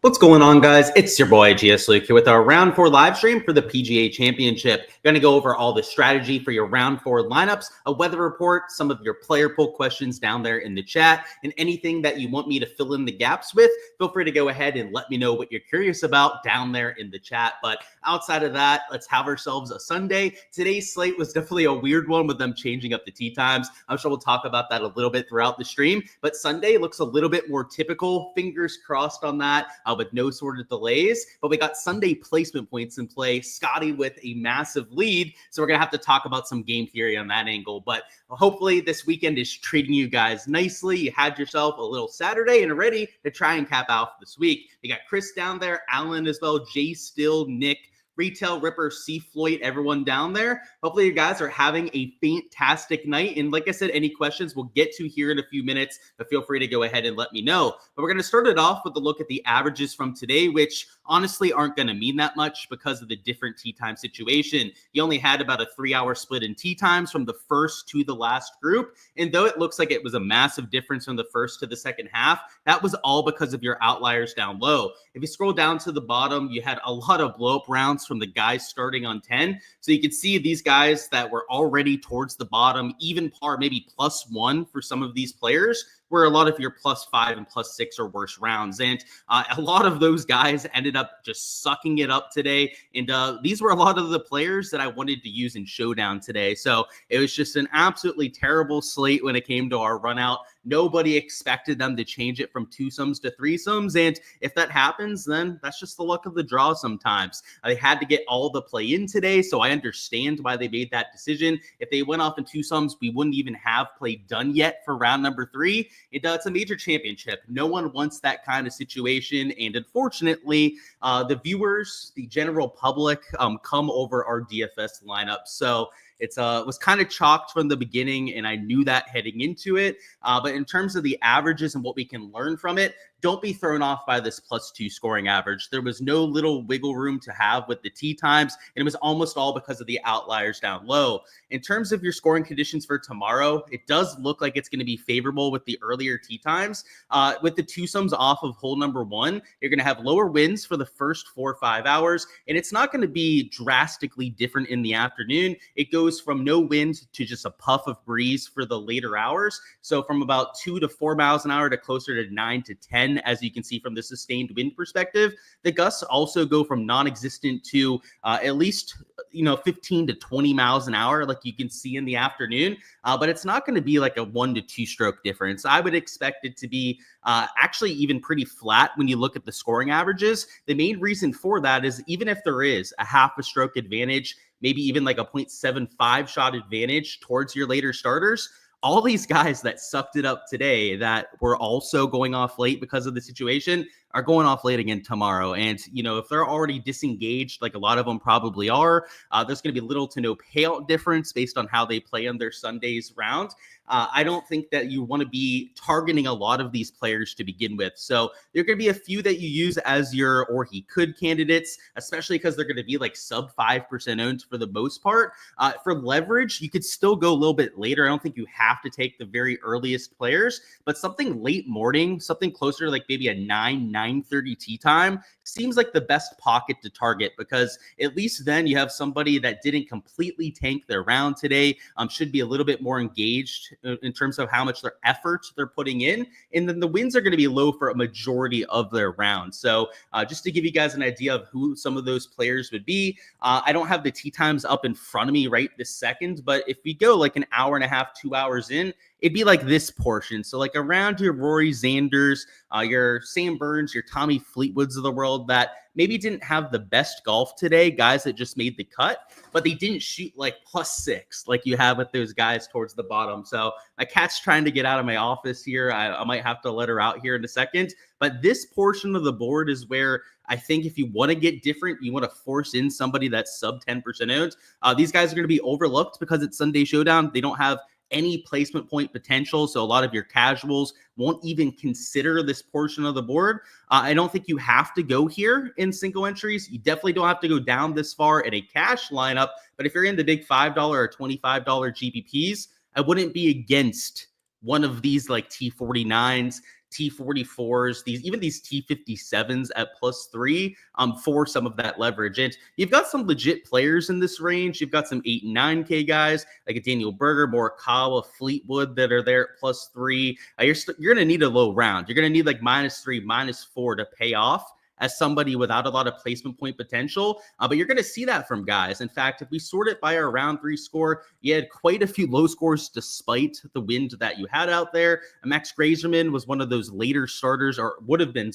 What's going on, guys? It's your boy GS Luke here with our round 4 live stream for the PGA Championship. Going to go over all the strategy for your round 4 lineups, a weather report, some of your player poll questions down there in the chat, and anything that you want me to fill in the gaps with. Feel free to go ahead and let me know what you're curious about down there in the chat. But outside of that, let's have ourselves a Sunday. Today's slate was definitely a weird one with them changing up the tee times. I'm sure we'll talk about that a little bit throughout the stream, but Sunday looks a little bit more typical. Fingers crossed on that. With no sort of delays, but we got Sunday placement points in play. Scotty with a massive lead, so we're gonna have to talk about some game theory on that angle. But hopefully this weekend is treating you guys nicely. You had yourself a little Saturday and are ready to try and cap out this week. You got Chris down there, Alan as well, Jay Still, Nick, Retail Ripper, C. Floyd, everyone down there. Hopefully you guys are having a fantastic night. And like I said, any questions we'll get to here in a few minutes, but feel free to go ahead and let me know. But we're going to start it off with a look at the averages from today, which honestly aren't going to mean that much because of the different tee time situation. You only had about a 3-hour split in tee times from the first to the last group. And though it looks like it was a massive difference from the first to the second half, that was all because of your outliers down low. If you scroll down to the bottom, you had a lot of blow up rounds from the guys starting on 10. So you can see these guys that were already towards the bottom, even par, maybe +1 for some of these players, where a lot of your +5 and +6 or worse rounds. And a lot of those guys ended up just sucking it up today. And these were a lot of the players that I wanted to use in Showdown today. So it was just an absolutely terrible slate when it came to our run out. Nobody expected them to change it from twosomes to threesomes. And if that happens, then that's just the luck of the draw sometimes. They had to get all the play in today, so I understand why they made that decision. If they went off in twosomes, we wouldn't even have play done yet for round number 3. It's a major championship. No one wants that kind of situation. And unfortunately, the viewers, the general public, come over our DFS lineup. So it was kind of chalked from the beginning, and I knew that heading into it. But in terms of the averages and what we can learn from it, don't be thrown off by this +2 scoring average. There was no little wiggle room to have with the tee times, and it was almost all because of the outliers down low. In terms of your scoring conditions for tomorrow, it does look like it's going to be favorable with the earlier tee times. With the twosomes off of hole number 1, you're going to have lower winds for the first 4 or 5 hours, and it's not going to be drastically different in the afternoon. It goes from no wind to just a puff of breeze for the later hours. So from about 2 to 4 miles an hour to closer to 9 to 10, as you can see from the sustained wind perspective. The gusts also go from non-existent to at least 15 to 20 miles an hour, like you can see in the afternoon. But it's not going to be like a 1 to 2 stroke difference. I would expect it to be actually even pretty flat when you look at the scoring averages. The main reason for that is even if there is a half a stroke advantage, maybe even like a 0.75 shot advantage towards your later starters, all these guys that sucked it up today that were also going off late because of the situation are going off late again tomorrow. And, if they're already disengaged, like a lot of them probably are, there's going to be little to no payout difference based on how they play on their Sunday's round. I don't think that you want to be targeting a lot of these players to begin with. So there are going to be a few that you use as your or he could candidates, especially because they're going to be like sub 5% owned for the most part. For leverage, you could still go a little bit later. I don't think you have to take the very earliest players, but something late morning, something closer to like maybe a 9:30 tee time seems like the best pocket to target, because at least then you have somebody that didn't completely tank their round today, should be a little bit more engaged in terms of how much their effort they're putting in. And then the wins are going to be low for a majority of their round. So just to give you guys an idea of who some of those players would be, I don't have the tee times up in front of me right this second, but if we go like an hour and a half, 2 hours in, it'd be like this portion. So like around your Rory Xanders, your Sam Burns, your Tommy Fleetwoods of the world that maybe didn't have the best golf today, guys that just made the cut, but they didn't shoot like +6 like you have with those guys towards the bottom. So my cat's trying to get out of my office here. I might have to let her out here in a second. But this portion of the board is where I think if you want to get different, you want to force in somebody that's sub 10% owned. These guys are going to be overlooked because it's Sunday Showdown. They don't have any placement point potential. So a lot of your casuals won't even consider this portion of the board. I don't think you have to go here in single entries. You definitely don't have to go down this far in a cash lineup. But if you're in the big $5 or $25 GPPs, I wouldn't be against one of these like T49s, T44s, even these T57s at +3 for some of that leverage. And you've got some legit players in this range. You've got some 8 and 9K guys like a Daniel Berger, Morikawa, Fleetwood that are there at +3. You're going to need a low round. You're going to need like -3, -4 to pay off as somebody without a lot of placement point potential. But you're going to see that from guys. In fact, if we sort it by our round 3 score, you had quite a few low scores despite the wind that you had out there. Max Grazerman was one of those later starters, or would have been,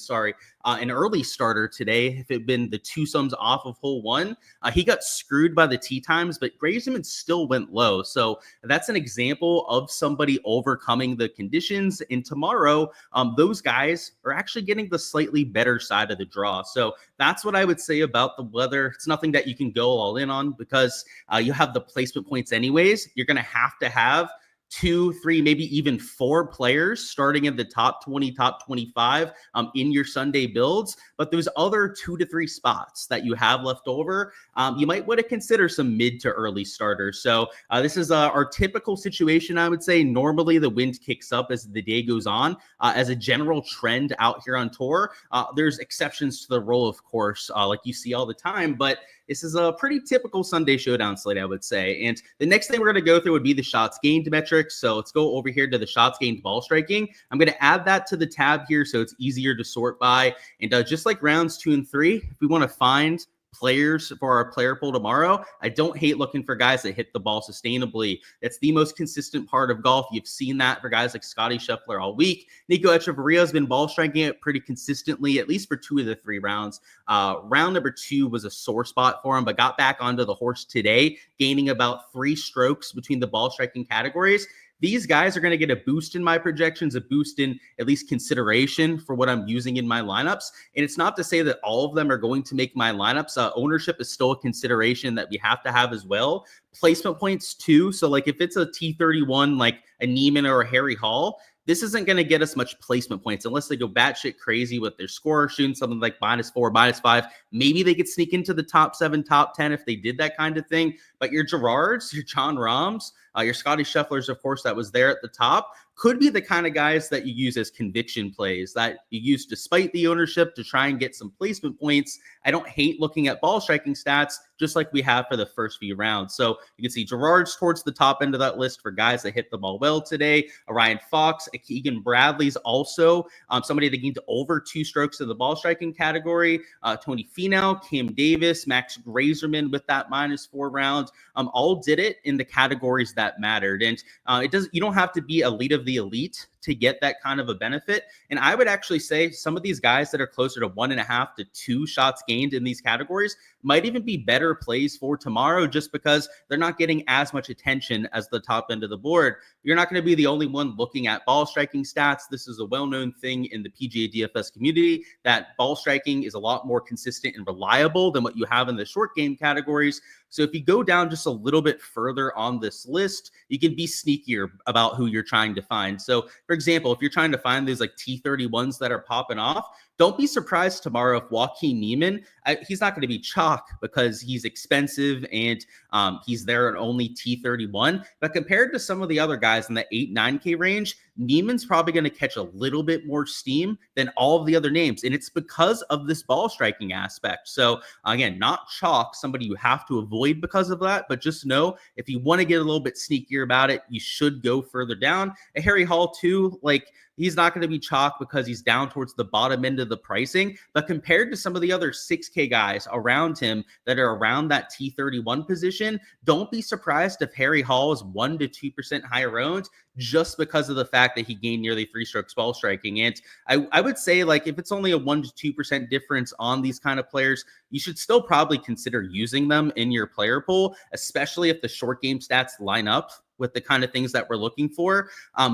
an early starter today if it had been the 2 sums off of hole 1. He got screwed by the tee times, but Grazerman still went low. So that's an example of somebody overcoming the conditions. And tomorrow, those guys are actually getting the slightly better side of the draw. So that's what I would say about the weather. It's nothing that you can go all in on because you have the placement points anyways. You're going to have 2, 3, maybe even 4 players starting in the top 20, top 25 in your Sunday builds. But those other 2 to 3 spots that you have left over, you might want to consider some mid to early starters. So this is our typical situation, I would say. Normally the wind kicks up as the day goes on. As a general trend out here on tour, there's exceptions to the rule, of course, like you see all the time. But this is a pretty typical Sunday showdown slate, I would say. And the next thing we're going to go through would be the shots gained metrics. So let's go over here to the shots gained ball striking. I'm going to add that to the tab here so it's easier to sort by. And just like rounds 2 and 3, if we want to find players for our player pool tomorrow, I don't hate looking for guys that hit the ball sustainably. That's the most consistent part of golf. You've seen that for guys like Scotty Scheffler all week. Nico Echeverria has been ball striking it pretty consistently, at least for 2 of the 3 rounds. Round number 2 was a sore spot for him, but got back onto the horse today, gaining about 3 strokes between the ball striking categories. These guys are going to get a boost in my projections, a boost in at least consideration for what I'm using in my lineups. And it's not to say that all of them are going to make my lineups. Ownership is still a consideration that we have to have as well. Placement points too. So like if it's a T31, like a Neiman or a Harry Hall, this isn't going to get us much placement points unless they go batshit crazy with their score, shooting something like -4, -5. Maybe they could sneak into the top 7, top 10 if they did that kind of thing. But your Gerards, your John Rahms, your Scotty Schefflers, of course, that was there at the top, could be the kind of guys that you use as conviction plays that you use despite the ownership to try and get some placement points. I don't hate looking at ball striking stats, just like we have for the first few rounds. So you can see Gerard's towards the top end of that list for guys that hit the ball well today. Ryan Fox, Keegan Bradley's also somebody that gained over 2 strokes in the ball striking category. Tony Finau, Cam Davis, Max Grazerman with that -4 round, all did it in the categories that mattered. And you don't have to be elite of the elite to get that kind of a benefit. And I would actually say some of these guys that are closer to 1.5 to 2 shots gained in these categories might even be better plays for tomorrow just because they're not getting as much attention as the top end of the board. You're not going to be the only one looking at ball striking stats. This is a well-known thing in the PGA DFS community that ball striking is a lot more consistent and reliable than what you have in the short game categories. So if you go down just a little bit further on this list, you can be sneakier about who you're trying to find. So for example, if you're trying to find these like T31s that are popping off, don't be surprised tomorrow if Joaquin Niemann, he's not going to be chalk because he's expensive and he's there at only T31. But compared to some of the other guys in the 8, 9K range, Niemann's probably going to catch a little bit more steam than all of the other names. And it's because of this ball striking aspect. So again, not chalk, somebody you have to avoid because of that. But just know if you want to get a little bit sneakier about it, you should go further down. And Harry Hall too, like he's not going to be chalk because he's down towards the bottom end of the pricing. But compared to some of the other 6K guys around him that are around that T31 position, don't be surprised if Harry Hall is 1 to 2% higher owned just because of the fact that he gained nearly 3 strokes ball striking. And I would say, like, if it's only a 1 to 2% difference on these kind of players, you should still probably consider using them in your player pool, especially if the short game stats line up with the kind of things that we're looking for.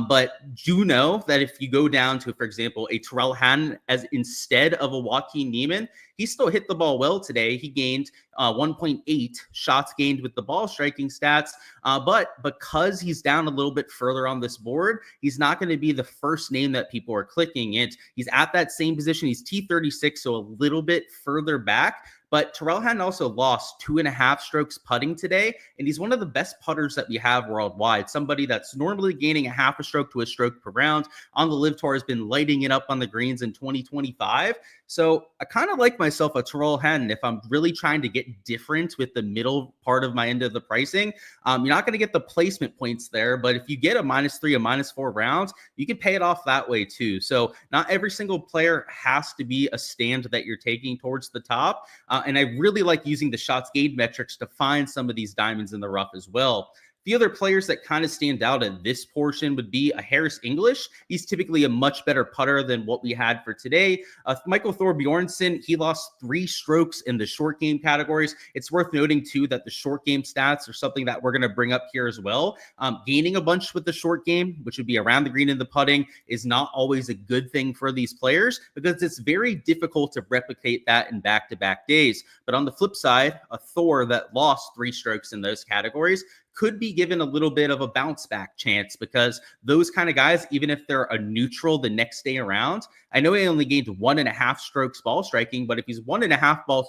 But do know that if you go down to, for example, a Terrell Hatton as instead of a Joaquin Niemann, he still hit the ball well today. He gained 1.8 shots gained with the ball striking stats. But because he's down a little bit further on this board, he's not going to be the first name that people are clicking. And he's at that same position. He's T36, so a little bit further back. But Tyrrell Hatton also lost 2.5 strokes putting today, and he's one of the best putters that we have worldwide. Somebody that's normally gaining a half a stroke to a stroke per round on the Live Tour has been lighting it up on the greens in 2025. So I kind of like myself a Tyrrell Hatton if I'm really trying to get different with the middle part of my end of the pricing. You're not going to get the placement points there, but if you get a -3, a -4 rounds, you can pay it off that way too. So not every single player has to be a stand that you're taking towards the top. And I really like using the shots gained metrics to find some of these diamonds in the rough as well. The other players that kind of stand out in this portion would be a Harris English. He's typically a much better putter than what we had for today. Michael Thorbjornsen, he lost 3 strokes in the short game categories. It's worth noting, too, that the short game stats are something that we're going to bring up here as well. Gaining a bunch with the short game, which would be around the green in the putting, is not always a good thing for these players because it's very difficult to replicate that in back-to-back days. But on the flip side, a Thor that lost 3 strokes in those categories could be given a little bit of a bounce back chance because those kind of guys, even if they're a neutral the next day around, I know he only gained 1.5 strokes ball striking, but if he's 1.5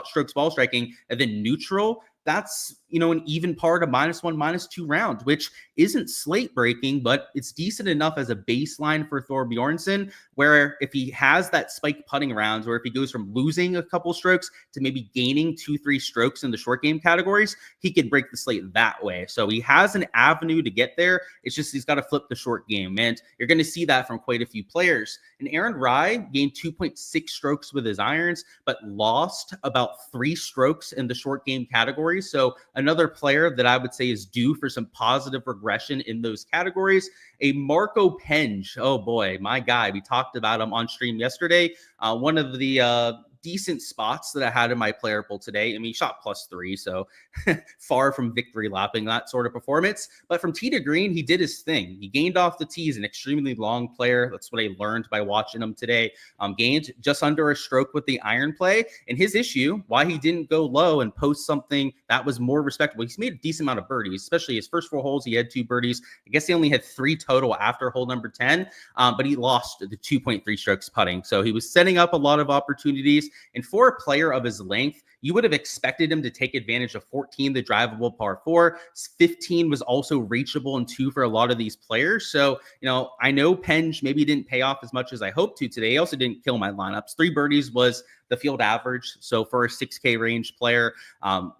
strokes ball striking and then neutral, that's, an even par to -1, -2 round, which isn't slate breaking, but it's decent enough as a baseline for Thorbjornsen, where if he has that spike putting rounds, or if he goes from losing a couple strokes to maybe gaining 2-3 strokes in the short game categories, he could break the slate that way. So he has an avenue to get there. It's just, he's got to flip the short game. And you're going to see that from quite a few players. And Aaron Rai gained 2.6 strokes with his irons, but lost about 3 strokes in the short game categories. So another player that I would say is due for some positive regression in those categories, a Marco Penge. Oh boy, my guy. We talked about him on stream yesterday. One of the decent spots that I had in my player pool today. I mean, he shot +3, so far from victory lapping that sort of performance. But from tee to green, he did his thing. He gained off the tee. He's an extremely long player. That's what I learned by watching him today. Gained just under a stroke with the iron play. And his issue, why he didn't go low and post something that was more respectable, he's made a decent amount of birdies, especially his first 4 holes. He had 2 birdies. I guess he only had 3 total after hole number 10, but he lost the 2.3 strokes putting. So he was setting up a lot of opportunities. And for a player of his length, you would have expected him to take advantage of 14, the drivable par 4. 15 was also reachable and 2 for a lot of these players. So, I know Penge maybe didn't pay off as much as I hoped to today. He also didn't kill my lineups. 3 birdies was the field average. So for a 6K range player,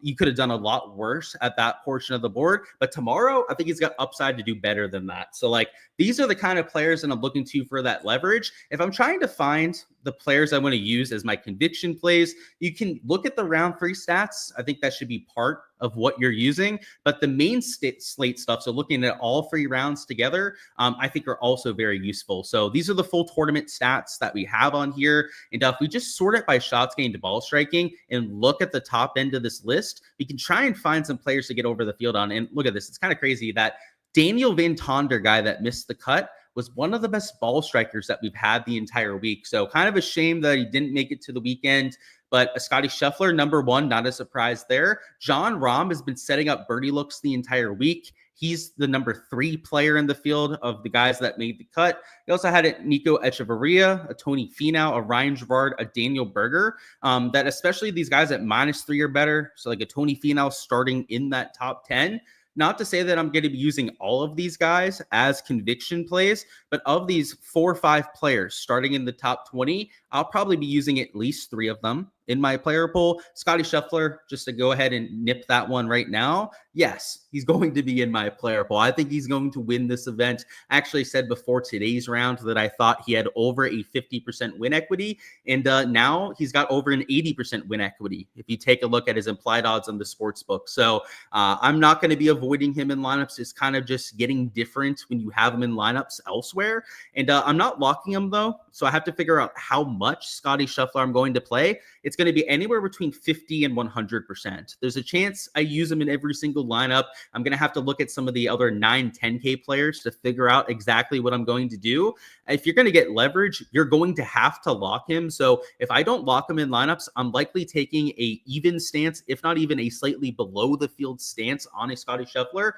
you could have done a lot worse at that portion of the board. But tomorrow, I think he's got upside to do better than that. So these are the kind of players that I'm looking to for that leverage. If I'm trying to find the players I want to use as my conviction plays, you can look at the round 3 stats. I think that should be part of what you're using, but the main slate stuff, so looking at all 3 rounds together, I think are also very useful. So these are the full tournament stats that we have on here. And if we just sort it by shots gained to ball striking and look at the top end of this list, we can try and find some players to get over the field on. And look at this. It's kind of crazy that Daniel Van Tonder guy that missed the cut was one of the best ball strikers that we've had the entire week. So kind of a shame that he didn't make it to the weekend. But Scotty Scheffler, number 1, not a surprise there. John Rahm has been setting up birdie looks the entire week. He's the number 3 player in the field of the guys that made the cut. You also had a Nico Echeverria, a Tony Finau, a Ryan Gerard, a Daniel Berger, that especially these guys at -3 or better. So like a Tony Finau starting in that top 10. Not to say that I'm going to be using all of these guys as conviction plays, but of these 4 or 5 players starting in the top 20, I'll probably be using at least 3 of them in my player pool. Scotty Scheffler, just to go ahead and nip that one right now. Yes, he's going to be in my player pool. I think he's going to win this event. I actually said before today's round that I thought he had over a 50% win equity, and now he's got over an 80% win equity if you take a look at his implied odds on the sports book. So I'm not going to be avoiding him in lineups. It's kind of just getting different when you have him in lineups elsewhere. And I'm not locking him, though, so I have to figure out how much Scotty Scheffler I'm going to play. It's going to be anywhere between 50 and 100%. There's a chance I use him in every single lineup. I'm going to have to look at some of the other 9, 10K players to figure out exactly what I'm going to do. If you're going to get leverage, you're going to have to lock him. So if I don't lock him in lineups, I'm likely taking a even stance, if not even a slightly below the field stance on a Scotty Scheffler,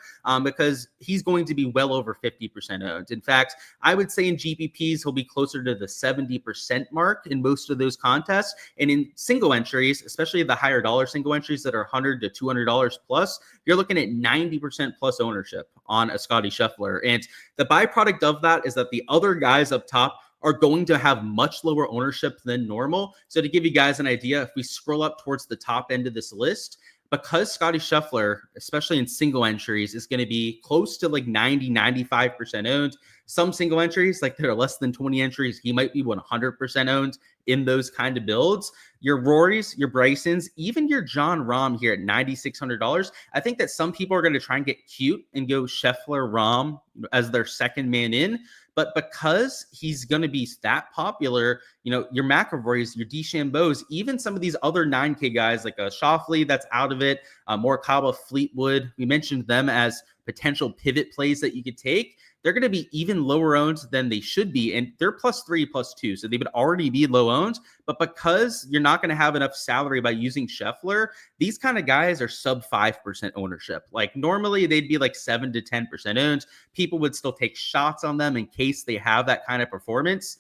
because he's going to be well over 50% owned. In fact, I would say in GPPs, he'll be closer to the 70% mark in most of those contests. And in single entries, especially the higher dollar single entries that are $100 to $200 plus, you're looking at 90% plus ownership on a Scottie Scheffler. And the byproduct of that is that the other guys up top are going to have much lower ownership than normal. So to give you guys an idea, if we scroll up towards the top end of this list, because Scottie Scheffler, especially in single entries, is going to be close to like 90-95% owned. Some single entries, like there are less than 20 entries, he might be 100% owned in those kind of builds. Your Rorys, your Brysons, even your Jon Rahm here at $9,600. I think that some people are going to try and get cute and go Scheffler Rahm as their second man in. But because he's going to be that popular, your McIlroys, your DeChambeaus, even some of these other 9K guys like a Schauffele that's out of it, Morikawa, Fleetwood, we mentioned them as potential pivot plays that you could take. They're going to be even lower owned than they should be. And they're +3, +2. So they would already be low owned. But because you're not going to have enough salary by using Scheffler, these kind of guys are sub 5% ownership. Like normally they'd be like 7 to 10% owned. People would still take shots on them in case they have that kind of performance.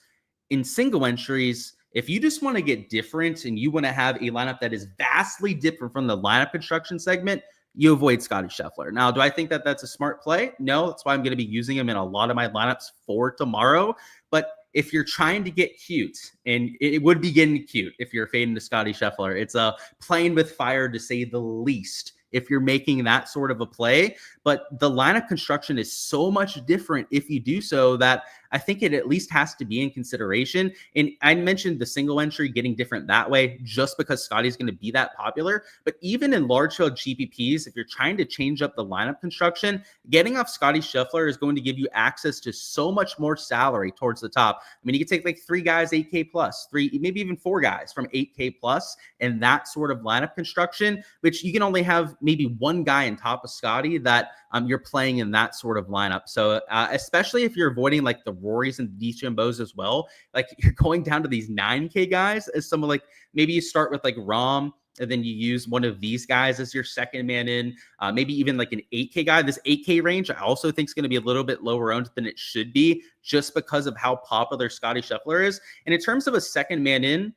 In single entries, if you just want to get different and you want to have a lineup that is vastly different from the lineup construction segment, you avoid Scottie Scheffler. Now, do I think that that's a smart play? No, that's why I'm going to be using him in a lot of my lineups for tomorrow. But if you're trying to get cute, and it would be getting cute if you're fading to Scottie Scheffler, it's a playing with fire to say the least if you're making that sort of a play. But the lineup construction is so much different if you do so that I think it at least has to be in consideration. And I mentioned the single entry getting different that way just because Scottie's going to be that popular. But even in large field GPPs, if you're trying to change up the lineup construction, getting off Scottie Scheffler is going to give you access to so much more salary towards the top. I mean, you could take like 3 guys, 8K plus, 3, maybe even 4 guys from 8K plus, and that sort of lineup construction, which you can only have maybe 1 guy on top of Scottie that you're playing in that sort of lineup. So especially if you're avoiding like the Rorys and DeChambeaus as well, like you're going down to these 9K guys as someone like maybe you start with like Rahm and then you use one of these guys as your second man in, maybe even like an 8K guy. This 8K range I also think is going to be a little bit lower owned than it should be just because of how popular Scottie Scheffler is. And in terms of a second man in,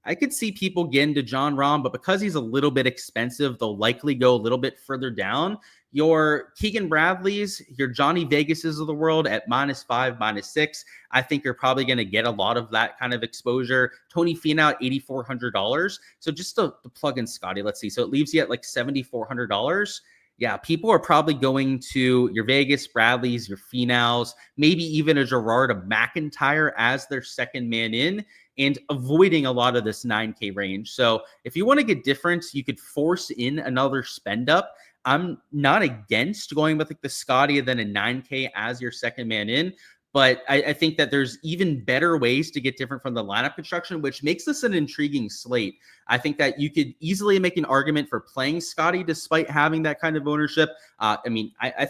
I could see people get into Jon Rahm, but because he's a little bit expensive, they'll likely go a little bit further down. Your Keegan Bradleys, your Johnny Vegases of the world at -5, -6. I think you're probably going to get a lot of that kind of exposure. Tony Finau at $8,400. So just to plug in Scottie, let's see. So it leaves you at like $7,400. Yeah, people are probably going to your Vegas, Bradleys, your Finaus, maybe even a Gerard, a McIntyre as their second man in, and avoiding a lot of this 9K range. So if you want to get different, you could force in another spend up. I'm not against going with like the Scottie than a 9K as your second man in, but I think that there's even better ways to get different from the lineup construction, which makes this an intriguing slate. I think that you could easily make an argument for playing Scottie despite having that kind of ownership. I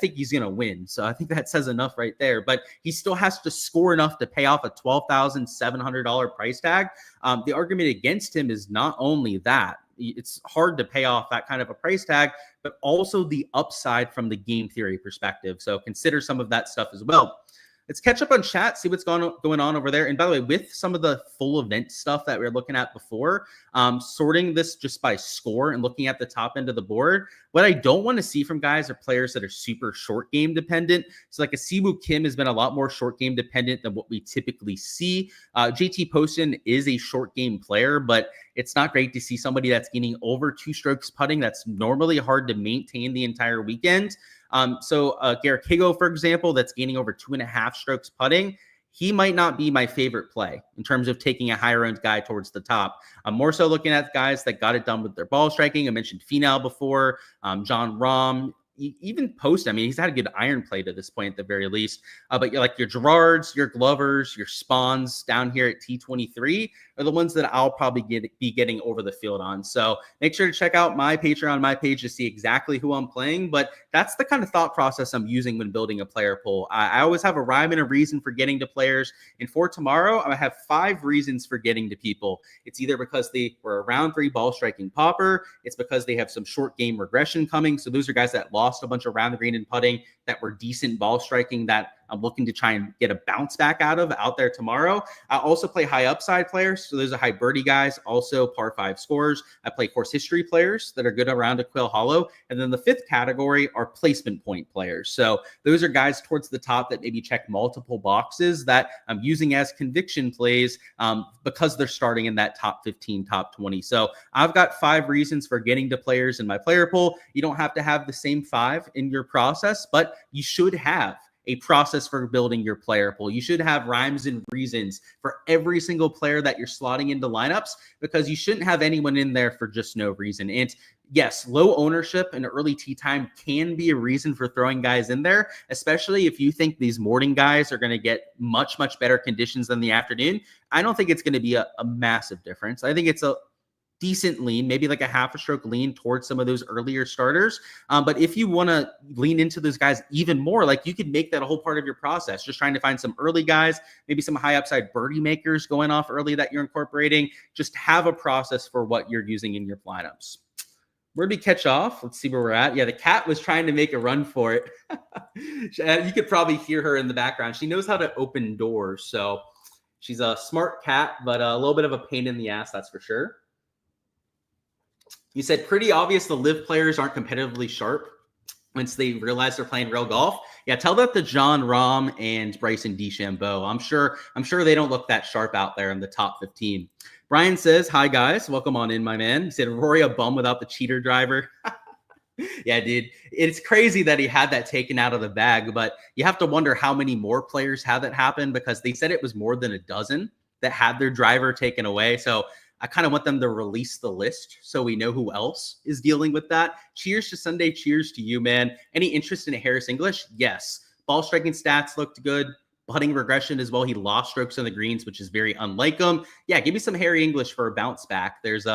think he's going to win. So I think that says enough right there, but he still has to score enough to pay off a $12,700 price tag. The argument against him is not only that, it's hard to pay off that kind of a price tag, but also the upside from the game theory perspective. So consider some of that stuff as well. Let's catch up on chat, see what's going on over there. And by the way, with some of the full event stuff that we were looking at before, sorting this just by score and looking at the top end of the board, what I don't want to see from guys are players that are super short game dependent. So like a Siwoo Kim has been a lot more short game dependent than what we typically see. JT Poston is a short game player, but it's not great to see somebody that's getting over 2 strokes putting. That's normally hard to maintain the entire weekend. Garrick Higo, for example, that's gaining over 2.5 strokes putting, he might not be my favorite play in terms of taking a higher end guy towards the top. I'm more so looking at guys that got it done with their ball striking. I mentioned Finau before, Jon Rahm, even Post. I mean, he's had a good iron play to this point at the very least. But like your Gerards, your Glovers, your Spawns down here at T23 are the ones that I'll probably be getting over the field on. So make sure to check out my Patreon, my page to see exactly who I'm playing. But that's the kind of thought process I'm using when building a player pool. I always have a rhyme and a reason for getting to players. And for tomorrow, I have 5 reasons for getting to people. It's either because they were a round 3 ball striking popper. It's because they have some short game regression coming. So those are guys that lost a bunch of round the green and putting that were decent ball striking that I'm looking to try and get a bounce back out there tomorrow. I also play high upside players. So those are high birdie guys, also par 5 scorers. I play course history players that are good around a Quail Hollow. And then the 5th category are placement point players. So those are guys towards the top that maybe check multiple boxes that I'm using as conviction plays because they're starting in that top 15, top 20. So I've got 5 reasons for getting to players in my player pool. You don't have to have the same 5 in your process, but you should have a process for building your player pool. You should have rhymes and reasons for every single player that you're slotting into lineups, because you shouldn't have anyone in there for just no reason. And yes, low ownership and early tee time can be a reason for throwing guys in there, especially if you think these morning guys are going to get much, much better conditions than the afternoon. I don't think it's going to be a massive difference. I think it's a decent lean, maybe like a half a stroke lean towards some of those earlier starters. But if you want to lean into those guys even more, like you could make that a whole part of your process, just trying to find some early guys, maybe some high upside birdie makers going off early that you're incorporating. Just have a process for what you're using in your lineups. Where did we catch off? Let's see where we're at. Yeah, the cat was trying to make a run for it. You could probably hear her in the background. She knows how to open doors. So she's a smart cat, but a little bit of a pain in the ass, that's for sure. You said pretty obvious the live players aren't competitively sharp once they realize they're playing real golf. Yeah, tell that to John Rahm and Bryson DeChambeau. I'm sure they don't look that sharp out there in the top 15. Brian says, hi guys, welcome on in, my man. He said, Rory a bum without the cheater driver. Yeah, dude, it's crazy that he had that taken out of the bag, but you have to wonder how many more players had that happen, because they said it was more than a dozen that had their driver taken away. So I kind of want them to release the list so we know who else is dealing with that. Cheers to Sunday. Cheers to you, man. Any interest in Harris English? Yes. Ball striking stats looked good. Putting regression as well. He lost strokes on the greens, which is very unlike him. Yeah, give me some Harry English for a bounce back. There's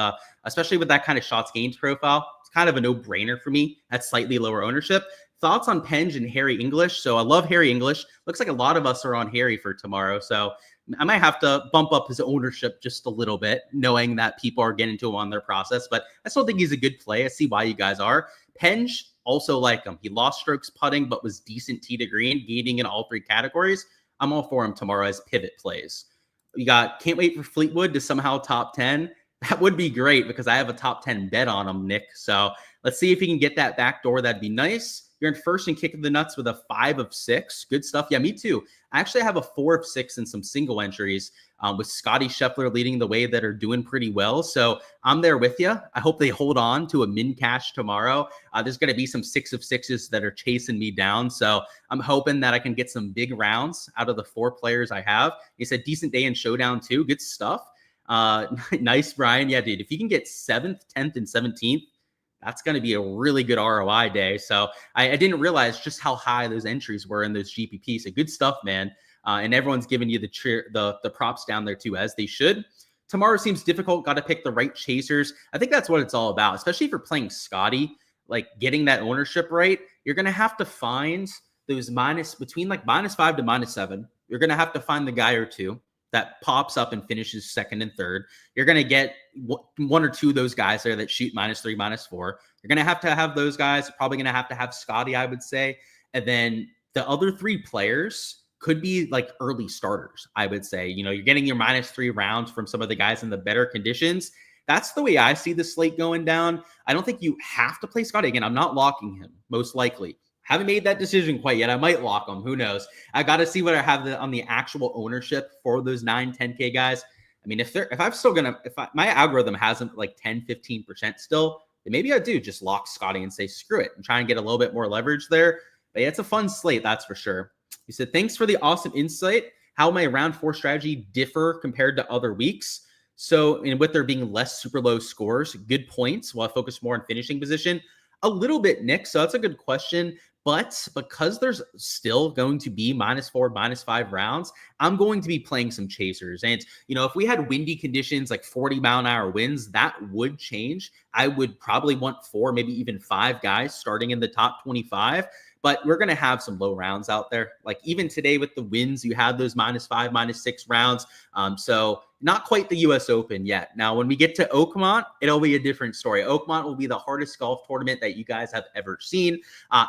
especially with that kind of shots gains profile, it's kind of a no-brainer for me at slightly lower ownership. Thoughts on Penge and Harry English? So I love Harry English. Looks like a lot of us are on Harry for tomorrow. So I might have to bump up his ownership just a little bit, knowing that people are getting to him on their process. But I still think he's a good play. I see why you guys are. Penge, also like him. He lost strokes putting, but was decent tee to green, gaining in all 3 categories. I'm all for him tomorrow as pivot plays. You got, can't wait for Fleetwood to somehow top 10. That would be great because I have a top 10 bet on him, Nick. So let's see if he can get that back door. That'd be nice. You're in first and kick of the nuts with a 5 of 6. Good stuff. Yeah, me too. I actually have a 4 of 6 and some single entries with Scotty Scheffler leading the way that are doing pretty well. So I'm there with you. I hope they hold on to a min cash tomorrow. There's going to be some 6 of 6s that are chasing me down. So I'm hoping that I can get some big rounds out of the 4 players I have. It's a decent day in Showdown too. Good stuff. Nice, Brian. Yeah, dude, if you can get 7th, 10th, and 17th, that's going to be a really good ROI day. So I didn't realize just how high ththose entries were in those GPPs. So good stuff, man. And everyone's giving you the props down there too, as they should. Tomorrow seems difficult. Got to pick the right chasers. I think that's what it's all about, especially if you're playing Scotty, like getting that ownership right. You're going to have to find those between like -5 to -7. You're going to have to find the guy or two that pops up and finishes 2nd and 3rd. You're going to get 1 or 2 of those guys there that shoot -3, -4. You're going to have those guys. Probably going to have Scotty, I would say. And then the other 3 players could be like early starters, I would say. You know, you're getting your -3 rounds from some of the guys in the better conditions. That's the way I see the slate going down. I don't think you have to play Scotty. Again, I'm not locking him, most likely. Haven't made that decision quite yet. I might lock them. Who knows? I got to see what I have on the actual ownership for those 9, 10K guys. I mean, if my algorithm hasn't like 10, 15% still, then maybe I do just lock Scotty and say, screw it, and try and get a little bit more leverage there. But yeah, it's a fun slate. That's for sure. He said, thanks for the awesome insight. How my round 4 strategy differ compared to other weeks. So, and with there being less super low scores, good points, while I focus more on finishing position. A little bit, Nick. So that's a good question. But because there's still going to be -4, -5 rounds, I'm going to be playing some chasers. And, you know, if we had windy conditions, like 40-mile-an-hour winds, that would change. I would probably want 4, maybe even 5 guys starting in the top 25. But we're going to have some low rounds out there. Like even today with the winds, you had those -5, -6 rounds. So not quite the US Open yet. Now, when we get to Oakmont, it'll be a different story. Oakmont will be the hardest golf tournament that you guys have ever seen.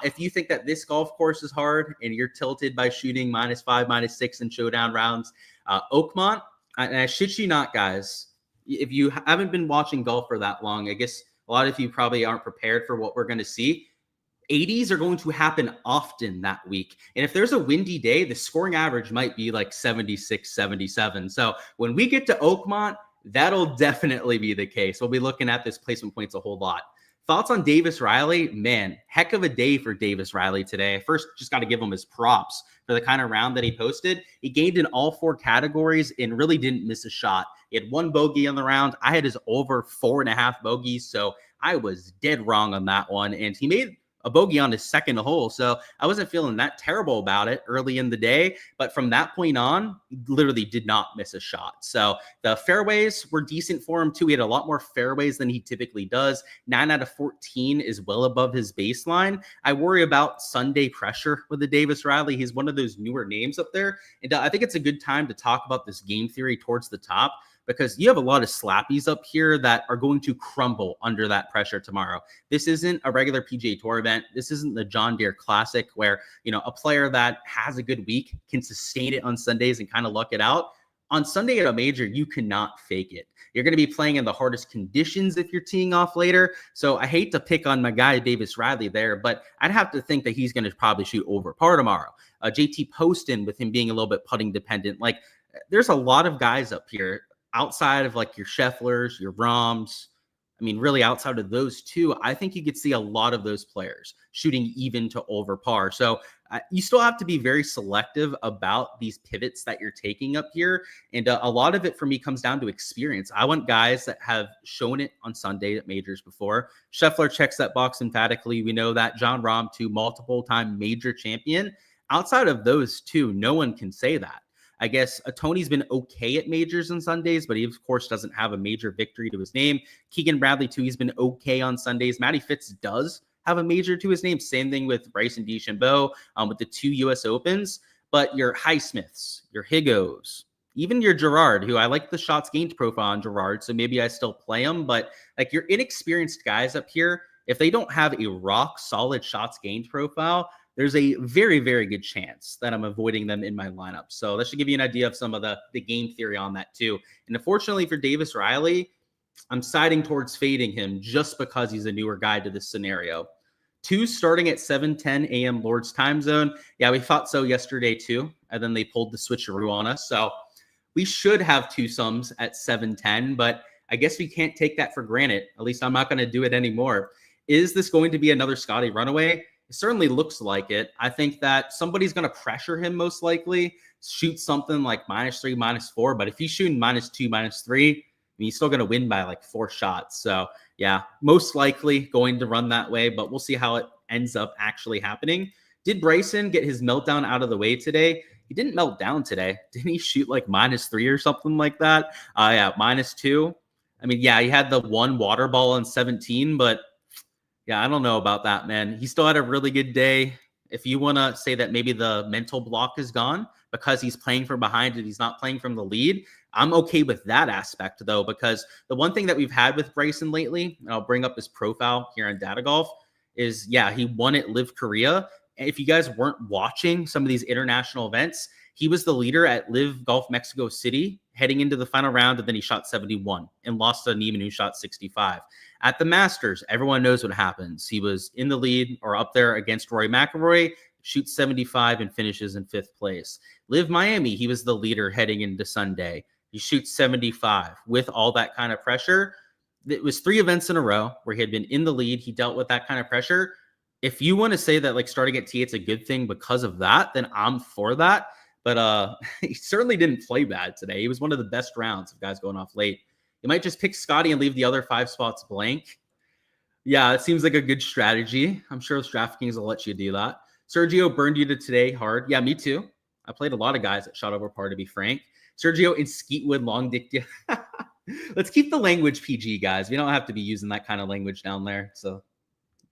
If you think that this golf course is hard and you're tilted by shooting -5, -6 in showdown rounds, Oakmont, and I shit you not, guys, if you haven't been watching golf for that long, I guess a lot of you probably aren't prepared for what we're going to see. 80s are going to happen often that week. And if there's a windy day, the scoring average might be like 76, 77. So when we get to Oakmont, that'll definitely be the case. We'll be looking at this placement points a whole lot. Thoughts on Davis Riley? Man, heck of a day for Davis Riley today. First, just got to give him his props for the kind of round that he posted. He gained in all 4 categories and really didn't miss a shot. He had 1 bogey on the round. I had his over 4.5 bogeys, so I was dead wrong on that one. And he made a bogey on his second hole. So I wasn't feeling that terrible about it early in the day, but from that point on, he literally did not miss a shot. So the fairways were decent for him too. He had a lot more fairways than he typically does. 9 out of 14 is well above his baseline. I worry about Sunday pressure with the Davis Riley. He's one of those newer names up there. And I think it's a good time to talk about this game theory towards the top, because you have a lot of slappies up here that are going to crumble under that pressure tomorrow. This isn't a regular PGA Tour event. This isn't the John Deere Classic where, a player that has a good week can sustain it on Sundays and kind of luck it out. On Sunday at a major, you cannot fake it. You're going to be playing in the hardest conditions if you're teeing off later. So I hate to pick on my guy, Davis Riley there, but I'd have to think that he's going to probably shoot over par tomorrow. JT Poston, with him being a little bit putting dependent. Like, there's a lot of guys up here outside of like your Schefflers, your Rahms. I mean, really outside of those two, I think you could see a lot of those players shooting even to over par. So you still have to be very selective about these pivots that you're taking up here. And a lot of it for me comes down to experience. I want guys that have shown it on Sunday at majors before. Scheffler checks that box emphatically. We know that. Jon Rahm, too, multiple time major champion. Outside of those two, no one can say that. I guess Tony's been okay at majors on Sundays, but he, of course, doesn't have a major victory to his name. Keegan Bradley, too, he's been okay on Sundays. Matty Fitz does have a major to his name. Same thing with Bryson DeChambeau with the 2 U.S. Opens. But your Highsmiths, your Higgos, even your Gerard, who I like the shots gained profile on Gerard, so maybe I still play him. But like your inexperienced guys up here, if they don't have a rock solid shots gained profile, there's a very, very good chance that I'm avoiding them in my lineup. So that should give you an idea of some of the game theory on that too. And unfortunately for Davis Riley, I'm siding towards fading him just because he's a newer guy to this scenario. 2 starting at 7:10 a.m. Lord's time zone. Yeah, we thought so yesterday too. And then they pulled the switcheroo on us. So we should have 2 sums at 7:10, but I guess we can't take that for granted. At least I'm not going to do it anymore. Is this going to be another Scotty runaway? It certainly looks like it. I think that somebody's going to pressure him most likely, shoot something like -3, -4. But if he's shooting -2, -3, he's still going to win by like 4 shots. So yeah, most likely going to run that way, but we'll see how it ends up actually happening. Did Bryson get his meltdown out of the way today? He didn't melt down today. Didn't he shoot like -3 or something like that? Yeah, -2. I mean, yeah, he had the 1 water ball on 17, but yeah, I don't know about that, man. He still had a really good day. If you want to say that maybe the mental block is gone because he's playing from behind and he's not playing from the lead, I'm okay with that aspect, though, because the one thing that we've had with Bryson lately, and I'll bring up his profile here on Data Golf, is, yeah, he won at Live Korea. And if you guys weren't watching some of these international events, he was the leader at Live Golf Mexico City heading into the final round, and then he shot 71 and lost to Neiman, who shot 65. At the Masters, everyone knows what happens. He was in the lead or up there against Rory McIlroy, shoots 75 and finishes in 5th place. Live Miami, he was the leader heading into Sunday. He shoots 75 with all that kind of pressure. It was 3 events in a row where he had been in the lead. He dealt with that kind of pressure. If you want to say that like starting at tee, it's a good thing because of that, then I'm for that. But he certainly didn't play bad today. He was one of the best rounds of guys going off late. You might just pick Scotty and leave the other 5 spots blank. Yeah, it seems like a good strategy. I'm sure DraftKings will let you do that. Sergio burned you to today hard. Yeah, me too. I played a lot of guys that shot over par, to be frank. Sergio in Skeetwood, long dick. Let's keep the language PG, guys. We don't have to be using that kind of language down there. So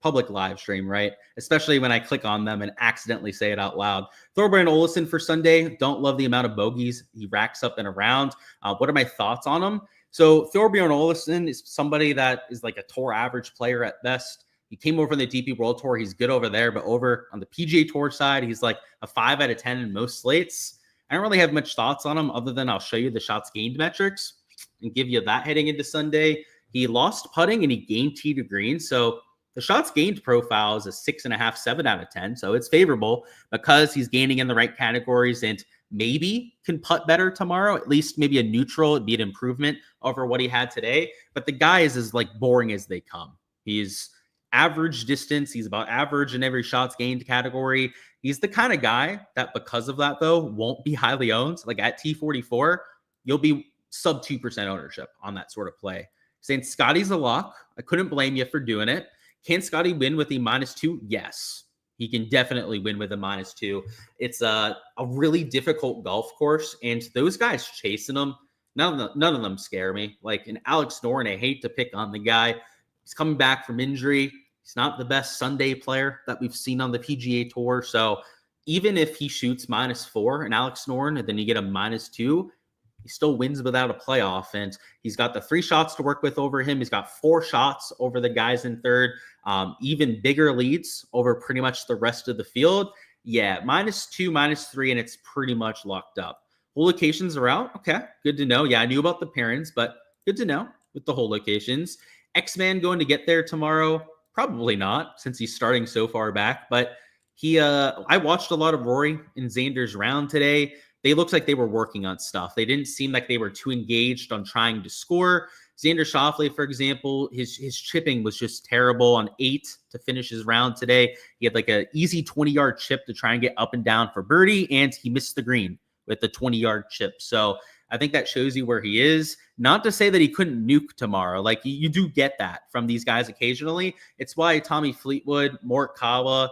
public live stream, right? Especially when I click on them and accidentally say it out loud. Thorbjorn Olesen for Sunday. Don't love the amount of bogeys he racks up in a round. What are my thoughts on him? So Thorbjorn Olesen is somebody that is like a tour average player at best. He came over on the DP World Tour. He's good over there, but over on the PGA Tour side, he's like a 5 out of 10 in most slates. I don't really have much thoughts on him other than I'll show you the shots gained metrics and give you that heading into Sunday. He lost putting and he gained tee to green. So the shots gained profile is a 6.5, 7 out of 10. So it's favorable because he's gaining in the right categories and maybe can putt better tomorrow, at least maybe a neutral. It'd be an improvement over what he had today. But the guy is as like boring as they come. He's average distance. He's about average in every shots gained category. He's the kind of guy that because of that, though, won't be highly owned. Like at T44, you'll be sub 2% ownership on that sort of play. Saying Scotty's a lock. I couldn't blame you for doing it. Can Scotty win with a -2? Yes. He can definitely win with a -2. It's a really difficult golf course, and those guys chasing them, none of them scare me. Like an Alex Noren, I hate to pick on the guy. He's coming back from injury. He's not the best Sunday player that we've seen on the PGA Tour. So even if he shoots -4 and Alex Noren, and then you get a -2, he still wins without a playoff. And he's got the 3 shots to work with over him. He's got 4 shots over the guys in third, even bigger leads over pretty much the rest of the field. Yeah, -2, -3, and it's pretty much locked up. Whole locations are out. Okay, good to know. Yeah, I knew about the pairings, but good to know with the whole locations. X-Man going to get there tomorrow? Probably not, since he's starting so far back. But I watched a lot of Rory and Xander's round today. They looked like they were working on stuff. They didn't seem like they were too engaged on trying to score. Xander Schauffele, for example, his chipping was just terrible on 8 to finish his round today. He had like an easy 20-yard chip to try and get up and down for birdie, and he missed the green with the 20-yard chip. So I think that shows you where he is. Not to say that he couldn't nuke tomorrow. Like you do get that from these guys occasionally. It's why Tommy Fleetwood, Morikawa,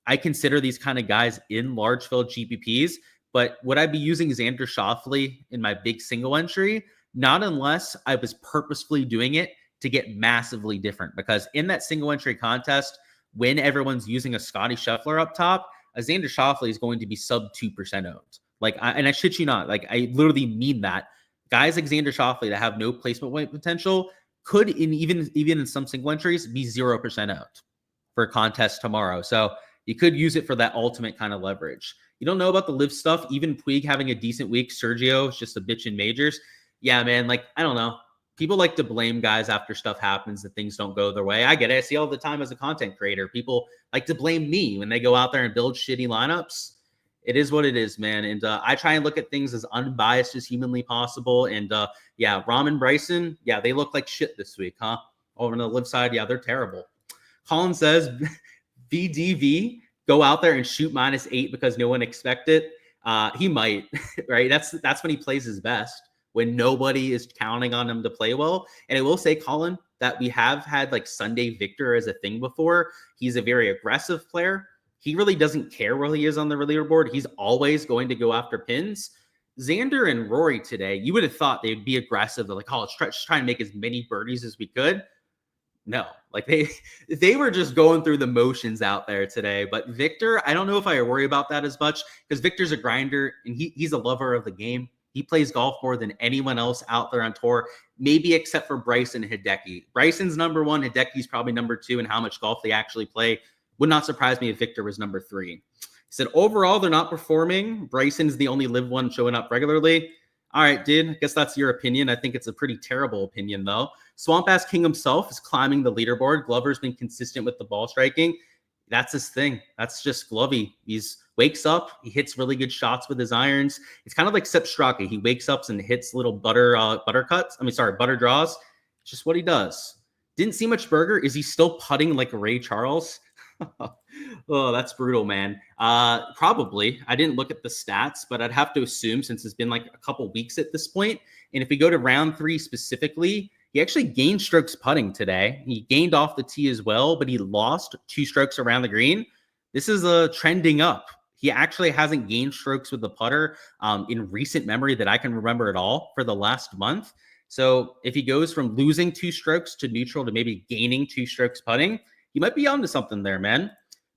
I consider these kind of guys in large field GPPs. But would I be using Xander Schauffele in my big single entry? Not unless I was purposefully doing it to get massively different. Because in that single entry contest, when everyone's using a Scotty Scheffler up top, a Xander Schauffele is going to be sub 2% owned. And I shit you not, like I literally mean that. Guys like Xander Schauffele that have no placement weight potential could, even in some single entries, be 0% owned for a contest tomorrow. So you could use it for that ultimate kind of leverage. You don't know about the live stuff. Even Puig having a decent week. Sergio is just a bitch in majors. Yeah, man. Like, I don't know. People like to blame guys after stuff happens that things don't go their way. I get it. I see all the time as a content creator. People like to blame me when they go out there and build shitty lineups. It is what it is, man. And I try and look at things as unbiased as humanly possible. And yeah, Rahm and Bryson, yeah, they look like shit this week, huh? Over on the live side, yeah, they're terrible. Colin says, VDV, go out there and shoot -8 because no one expected it. He might, right? That's when he plays his best, when nobody is counting on him to play well. And I will say, Colin, that we have had like Sunday Victor as a thing before. He's a very aggressive player. He really doesn't care where he is on the leaderboard. He's always going to go after pins. Xander and Rory today, you would have thought they'd be aggressive. They're like, oh, let's try and make as many birdies as we could. No, like they were just going through the motions out there today. But Victor, I don't know if I worry about that as much because Victor's a grinder and he's a lover of the game. He plays golf more than anyone else out there on tour, maybe except for Bryson Hideki. Bryson's number 1, Hideki's probably number 2 in how much golf they actually play. Would not surprise me if Victor was number 3. He said, overall, they're not performing. Bryson's the only live one showing up regularly. All right, dude, I guess that's your opinion. I think it's a pretty terrible opinion, though. Swamp Ass King himself is climbing the leaderboard. Glover's been consistent with the ball striking. That's his thing. That's just Glovey. He's wakes up. He hits really good shots with his irons. It's kind of like Sepp Straka. He wakes up and hits little butter draws. It's just what he does. Didn't see much Berger. Is he still putting like Ray Charles? Oh, that's brutal, man. Probably. I didn't look at the stats, but I'd have to assume since it's been like a couple weeks at this point. And if we go to round 3 specifically, he actually gained strokes putting today. He gained off the tee as well, but he lost 2 strokes around the green. This is a trending up. He actually hasn't gained strokes with the putter in recent memory that I can remember at all for the last month. So if he goes from losing 2 strokes to neutral to maybe gaining 2 strokes putting, you might be onto something there, man.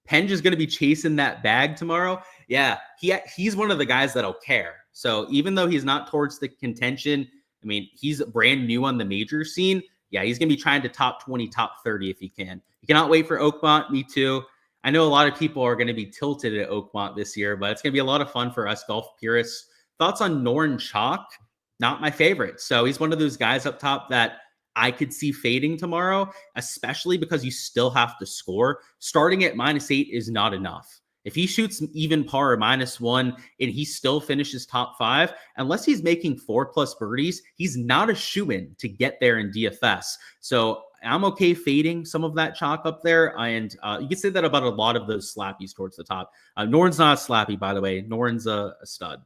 Penge is going to be chasing that bag tomorrow. Yeah, he's one of the guys that'll care. So even though he's not towards the contention, I mean, he's brand new on the major scene. Yeah, he's going to be trying to top 20, top 30 if he can. You cannot wait for Oakmont. Me too. I know a lot of people are going to be tilted at Oakmont this year, but it's going to be a lot of fun for us golf purists. Thoughts on Noren Chalk? Not my favorite. So he's one of those guys up top that I could see fading tomorrow, especially because you still have to score. Starting at -8 is not enough. If he shoots even par or -1 and he still finishes top 5, unless he's making 4+ birdies, he's not a shoo-in to get there in DFS. So I'm okay fading some of that chalk up there. And you can say that about a lot of those slappies towards the top. Noren's not a slappy, by the way. Noren's a stud.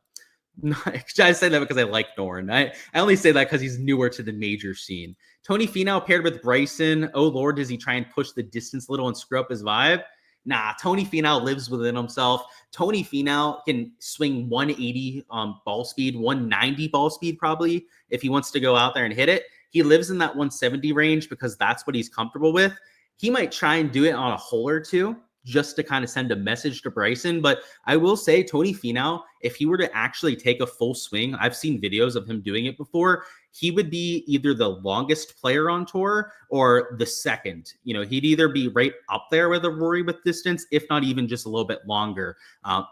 I say that because I like Noren. I only say that because he's newer to the major scene. Tony Finau paired with Bryson. Oh, Lord, does he try and push the distance a little and screw up his vibe? Nah, Tony Finau lives within himself. Tony Finau can swing 180 ball speed, 190 ball speed probably if he wants to go out there and hit it. He lives in that 170 range because that's what he's comfortable with. He might try and do it on a hole or two just to kind of send a message to Bryson. But I will say Tony Finau, if he were to actually take a full swing, I've seen videos of him doing it before, he would be either the longest player on tour or the second. You know, he'd either be right up there with a Rory with distance, if not even just a little bit longer.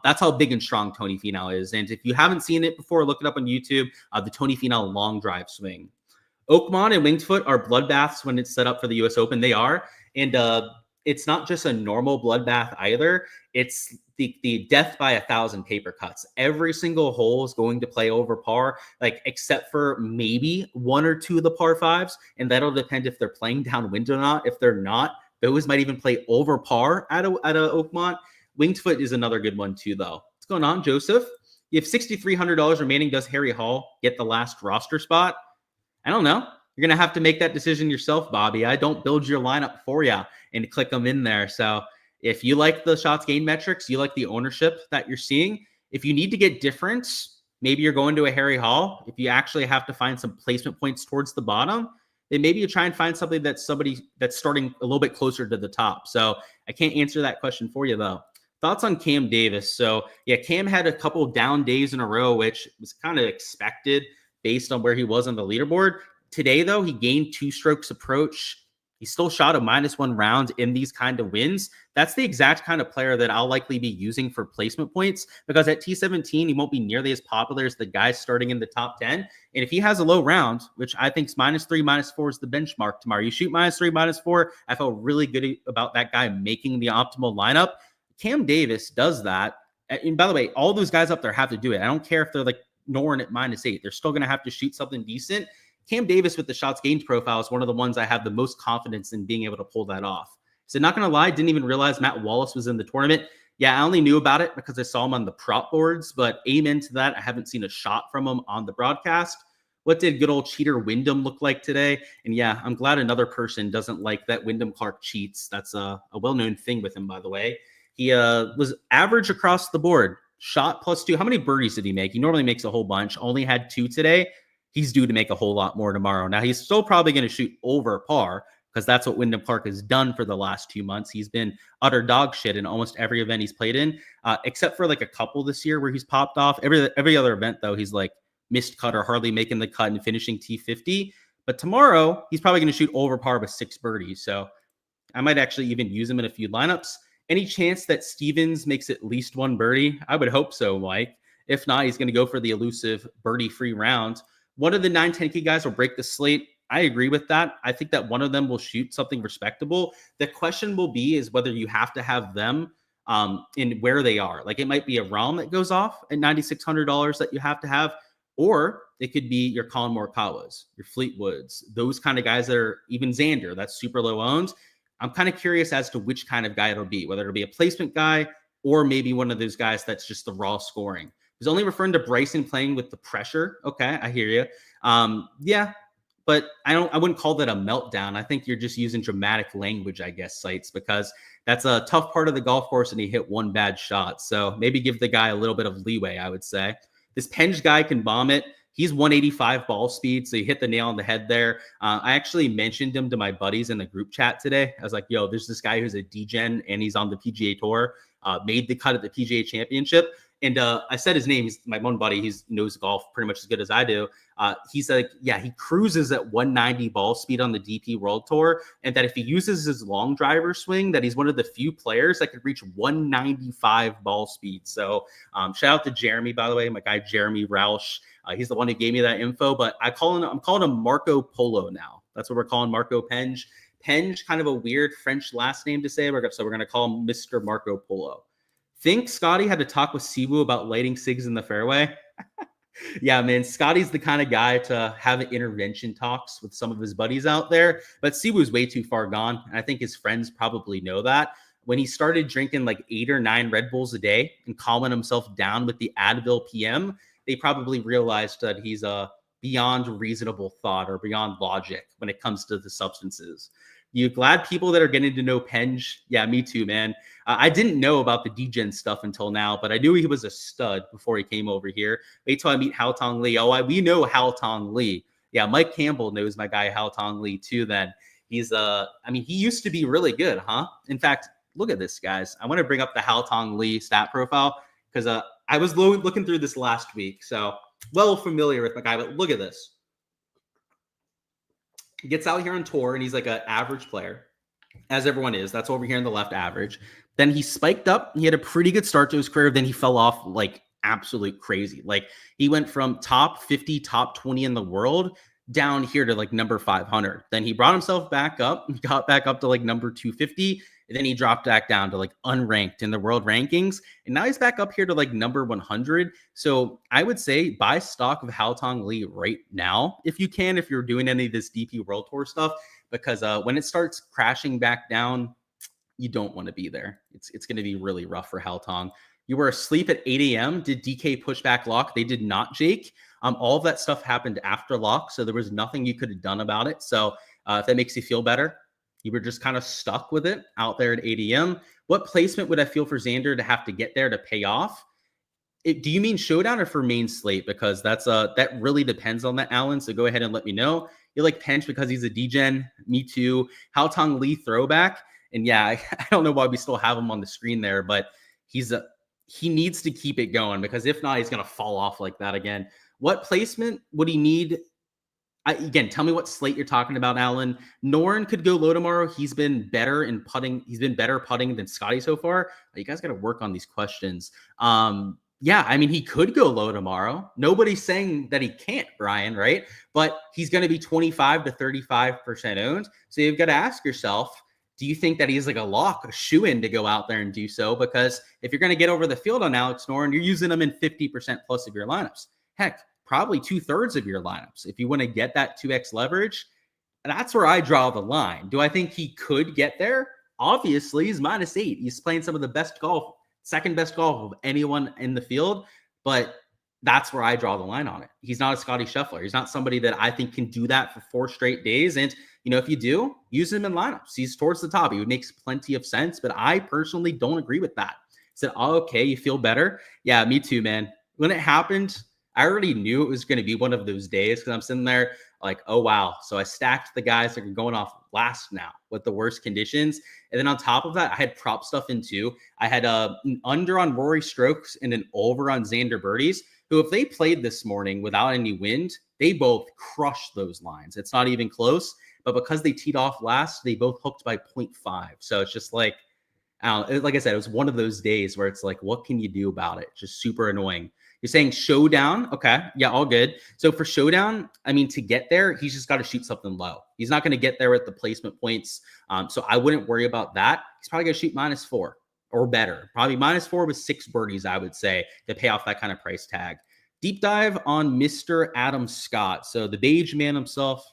That's how big and strong Tony Finau is. And if you haven't seen it before, look it up on YouTube, the Tony Finau long drive swing. Oakmont and Winged Foot are bloodbaths when it's set up for the US Open. They are. And it's not just a normal bloodbath either. It's the death by 1,000 paper cuts. Every single hole is going to play over par, like except for maybe 1 or 2 of the par 5s. And that'll depend if they're playing downwind or not. If they're not, those might even play over par at a Oakmont. Winged Foot is another good one too, though. What's going on, Joseph? You have $6,300 remaining. Does Harry Hall get the last roster spot? I don't know. You're going to have to make that decision yourself, Bobby. I don't build your lineup for you and click them in there. So if you like the shots gained metrics, you like the ownership that you're seeing, if you need to get difference, maybe you're going to a Harry Hall. If you actually have to find some placement points towards the bottom, then maybe you try and find something that's somebody that's starting a little bit closer to the top. So I can't answer that question for you, though. Thoughts on Cam Davis? So yeah, Cam had a couple down days in a row, which was kind of expected based on where he was on the leaderboard. Today, though, he gained 2 strokes approach. He still shot a -1 round in these kind of wins. That's the exact kind of player that I'll likely be using for placement points, because at T17, he won't be nearly as popular as the guys starting in the top 10. And if he has a low round, which I think is -3, -4 is the benchmark tomorrow, you shoot -3, -4. I felt really good about that guy making the optimal lineup. Cam Davis does that. And by the way, all those guys up there have to do it. I don't care if they're like Noren at -8. They're still going to have to shoot something decent. Cam Davis with the shots gained profile is one of the ones I have the most confidence in being able to pull that off. So not going to lie, didn't even realize Matt Wallace was in the tournament. Yeah, I only knew about it because I saw him on the prop boards, but amen to that. I haven't seen a shot from him on the broadcast. What did good old cheater Wyndham look like today? And yeah, I'm glad another person doesn't like that Wyndham Clark cheats. That's a well-known thing with him, by the way. He was average across the board. Shot +2. How many birdies did he make? He normally makes a whole bunch. Only had 2 today. He's due to make a whole lot more tomorrow. Now, he's still probably going to shoot over par because that's what Wyndham Clark has done for the last 2 months. He's been utter dog shit in almost every event he's played in, except for like a couple this year where he's popped off. Every other event, though, he's like missed cut or hardly making the cut and finishing T50. But tomorrow, he's probably going to shoot over par with 6 birdies. So I might actually even use him in a few lineups. Any chance that Stevens makes at least 1 birdie? I would hope so, Mike. If not, he's going to go for the elusive birdie-free round. One of the 9-10 key guys will break the slate. I agree with that. I think that one of them will shoot something respectable. The question will be is whether you have to have them in where they are. Like it might be a Rahm that goes off at $9,600 that you have to have, or it could be your Colin Morikawas, your Fleetwoods, those kind of guys that are even Xander, that's super low owned. I'm kind of curious as to which kind of guy it'll be, whether it'll be a placement guy or maybe one of those guys that's just the raw scoring. He's only referring to Bryson playing with the pressure. Okay, I hear you. Yeah, but I wouldn't call that a meltdown. I think you're just using dramatic language, I guess, sites, because that's a tough part of the golf course and he hit 1 bad shot. So maybe give the guy a little bit of leeway, I would say. This Penge guy can bomb it. He's 185 ball speed, so you hit the nail on the head there. I actually mentioned him to my buddies in the group chat today. I was like, yo, there's this guy who's a DGen, and he's on the PGA Tour, made the cut at the PGA Championship. And I said his name. He's my one buddy. He knows golf pretty much as good as I do. He's like, yeah, he cruises at 190 ball speed on the DP World Tour. And that if he uses his long driver swing, that he's one of the few players that could reach 195 ball speed. So shout out to Jeremy, by the way, my guy, Jeremy Roush. He's the one who gave me that info, but I'm calling him Marco Polo now. That's what we're calling Marco Penge. Penge, kind of a weird French last name to say. So we're going to call him Mr. Marco Polo. Think Scotty had to talk with Siwoo about lighting cigs in the fairway? Yeah, man, Scotty's the kind of guy to have intervention talks with some of his buddies out there, but Siwoo's way too far gone. And I think his friends probably know that. When he started drinking like 8 or 9 Red Bulls a day and calming himself down with the Advil PM, they probably realized that he's beyond reasonable thought or beyond logic when it comes to the substances. You glad people that are getting to know Penge? Yeah, me too, man. I didn't know about the DGen stuff until now, but I knew he was a stud before he came over here. Wait till I meet Hao Tong Lee. We know Hao Tong Lee. Yeah, Mike Campbell knows my guy Hao Tong Lee too. Then he's he used to be really good, huh? In fact, look at this, guys. I want to bring up the Hao Tong Lee stat profile because I was looking through this last week, so well familiar with my guy. But look at this. He gets out here on tour, and he's like an average player, as everyone is. That's over here in the left, average. Then he spiked up. He had a pretty good start to his career. Then he fell off like absolute crazy. Like he went from top 50, top 20 in the world down here to like number 500. Then he brought himself back up, got back up to like number 250. And then he dropped back down to like unranked in the world rankings. And now he's back up here to like number 100. So I would say buy stock of Hao Tong Lee right now, if you can, if you're doing any of this DP World Tour stuff, because when it starts crashing back down, you don't want to be there. It's going to be really rough for Hao Tong. You were asleep at 8 a.m. Did DK push back lock? They did not, Jake. All of that stuff happened after lock, so there was nothing you could have done about it. So if that makes you feel better, you were just kind of stuck with it out there at 8 a.m. What placement would I feel for Xander to have to get there to pay off? Do you mean showdown or for main slate? Because that really depends on that, Alan. So go ahead and let me know. You like Penge because he's a DGen. Me too. Hao Tong Lee throwback. And yeah, I don't know why we still have him on the screen there, but he needs to keep it going because if not, he's going to fall off like that again. What placement would he need? Again, tell me what slate you're talking about, Alan. Noren could go low tomorrow. He's been better in putting. He's been better putting than Scotty so far. You guys got to work on these questions. Yeah, I mean, he could go low tomorrow. Nobody's saying that he can't, Brian, right? But he's going to be 25 to 35% owned. So you've got to ask yourself, do you think that he's like a lock, a shoe-in to go out there and do so? Because if you're going to get over the field on Alex Noren, you're using him in 50% plus of your lineups. Heck, probably 2/3 of your lineups. If you want to get that 2x leverage, that's where I draw the line. Do I think he could get there? Obviously, he's -8. He's playing some of the best golf, second best golf of anyone in the field, but that's where I draw the line on it. He's not a Scotty Scheffler. He's not somebody that I think can do that for 4 straight days. And, if you do, use him in lineups. He's towards the top. It makes plenty of sense, but I personally don't agree with that. I said, oh, okay, you feel better? Yeah, me too, man. When it happened, I already knew it was going to be one of those days because I'm sitting there like, oh, wow. So I stacked the guys that are going off last now with the worst conditions. And then on top of that, I had prop stuff in too. I had an under on Rory strokes and an over on Xander birdies, who if they played this morning without any wind, they both crushed those lines. It's not even close. But because they teed off last, they both hooked by 0.5. So it's just like, like I said, it was one of those days where it's like, what can you do about it? Just super annoying. You're saying showdown. Okay. Yeah, all good. So for showdown, I mean, to get there, he's just got to shoot something low. He's not going to get there at the placement points. So I wouldn't worry about that. He's probably going to shoot -4 or better. Probably -4 with 6 birdies, I would say, to pay off that kind of price tag. Deep dive on Mr. Adam Scott. So the beige man himself,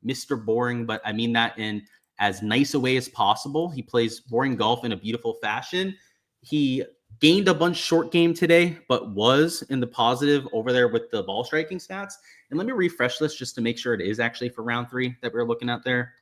Mr. Boring, but I mean that in as nice a way as possible. He plays boring golf in a beautiful fashion. He gained a bunch short game today, but was in the positive over there with the ball striking stats. And let me refresh this just to make sure it is actually for round 3 that we're looking at there.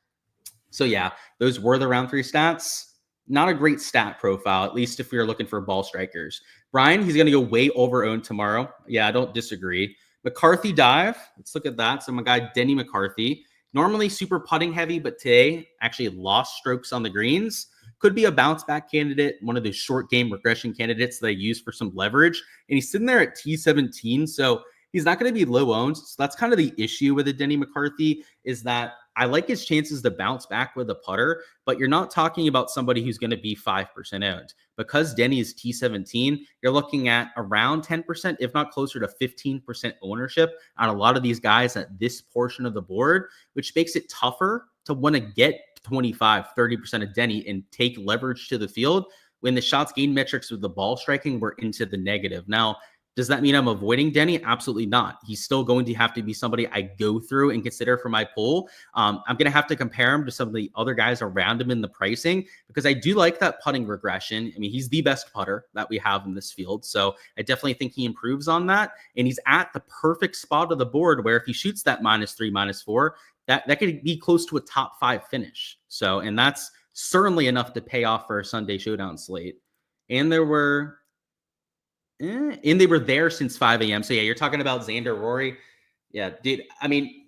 So yeah, those were the round 3 stats. Not a great stat profile, at least if we are looking for ball strikers. Brian, he's going to go way over owned tomorrow. Yeah, I don't disagree. McCarthy dive. Let's look at that. So my guy, Denny McCarthy, normally super putting heavy, but today actually lost strokes on the greens. Could be a bounce back candidate, one of those short game regression candidates that I use for some leverage. And he's sitting there at T17. So he's not going to be low owned. So that's kind of the issue with a Denny McCarthy, is that I like his chances to bounce back with a putter, but you're not talking about somebody who's going to be 5% owned. Because Denny is T17, you're looking at around 10%, if not closer to 15% ownership on a lot of these guys at this portion of the board, which makes it tougher to want to get 25, 30% of Denny and take leverage to the field when the shots gain metrics with the ball striking were into the negative. Now, does that mean I'm avoiding Denny? Absolutely not. He's still going to have to be somebody I go through and consider for my pool. I'm going to have to compare him to some of the other guys around him in the pricing, because I do like that putting regression. I mean, he's the best putter that we have in this field. So I definitely think he improves on that. And he's at the perfect spot of the board where if he shoots that -3, -4, that could be close to a top 5 finish. So, and that's certainly enough to pay off for a Sunday Showdown slate. And they were there since 5 a.m. So yeah, you're talking about Xander, Rory. Yeah, dude. I mean,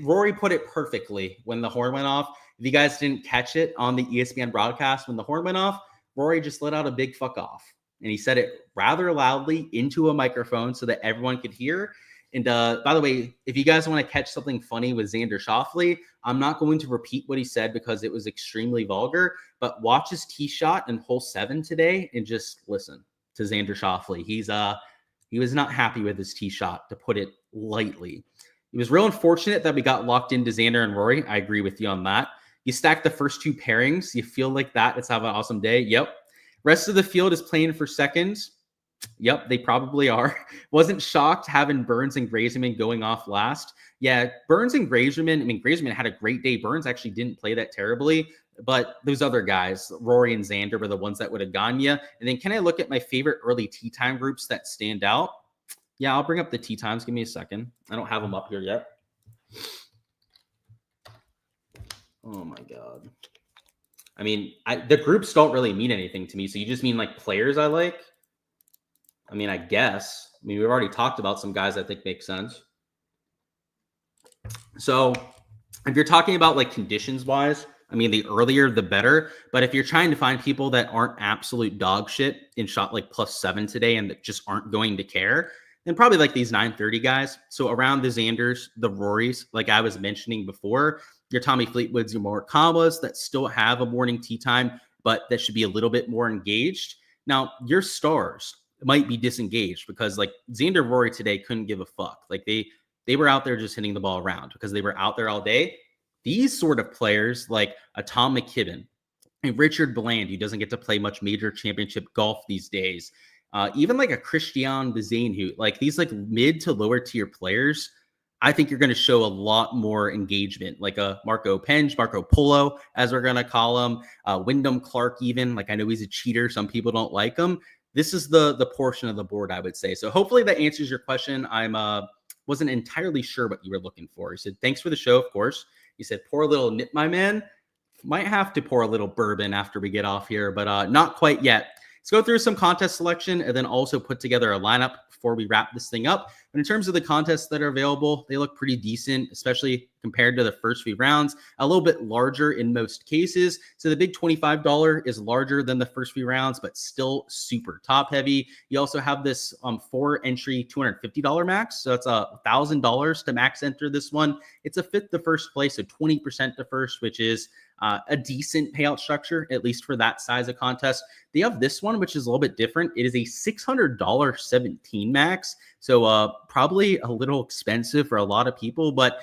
Rory put it perfectly when the horn went off. If you guys didn't catch it on the ESPN broadcast, when the horn went off, Rory just let out a big fuck off. And he said it rather loudly into a microphone so that everyone could hear. And by the way, if you guys want to catch something funny with Xander Schauffele, I'm not going to repeat what he said because it was extremely vulgar, but watch his tee shot in hole 7 today and just listen to Xander Schauffele. He was not happy with his tee shot, to put it lightly. It was real unfortunate that we got locked into Xander and Rory. I agree with you on that. You stack the first 2 pairings. You feel like that. Let's have an awesome day. Yep. Rest of the field is playing for seconds. Yep, they probably are. Wasn't shocked having Burns and Grazeman going off last. Yeah, Burns and Grazeman, I mean, Grazeman had a great day. Burns actually didn't play that terribly, but those other guys, Rory and Xander, were the ones that would have gone you. And then can I look at my favorite early tee time groups that stand out? Yeah, I'll bring up the tee times. Give me a second. I don't have them up here yet. Oh, my God. I mean, the groups don't really mean anything to me. So you just mean like players I like? I mean, I guess. I mean, we've already talked about some guys I think make sense. So if you're talking about like conditions wise, I mean, the earlier, the better. But if you're trying to find people that aren't absolute dog shit and shot like +7 today and that just aren't going to care, then probably like these 930 guys. So around the Xanders, the Rorys, like I was mentioning before, your Tommy Fleetwoods, your Morikawas that still have a morning tee time, but that should be a little bit more engaged. Now, your stars might be disengaged because like Xander, Rory today couldn't give a fuck. Like they were out there just hitting the ball around because they were out there all day. These sort of players like a Tom McKibben and Richard Bland, who doesn't get to play much major championship golf these days. Even like a Christian Bazane, who like these like mid to lower tier players, I think you're going to show a lot more engagement, like a Marco Penge, Marco Polo, as we're going to call him, Wyndham Clark even. Like I know he's a cheater. Some people don't like him. This is the portion of the board, I would say. So hopefully that answers your question. I'm wasn't entirely sure what you were looking for. He said, thanks for the show, of course. He said, pour a little nip, my man. Might have to pour a little bourbon after we get off here, but not quite yet. Let's go through some contest selection and then also put together a lineup before we wrap this thing up. But in terms of the contests that are available, they look pretty decent, especially compared to the first few rounds, a little bit larger in most cases. So the big $25 is larger than the first few rounds, but still super top heavy. You also have this 4 entry $250 max. So it's $1,000 to max enter this one. It's a fifth to first place, so 20% to first, which is a decent payout structure, at least for that size of contest. They have this one, which is a little bit different. It is a $600 17 max. So probably a little expensive for a lot of people, but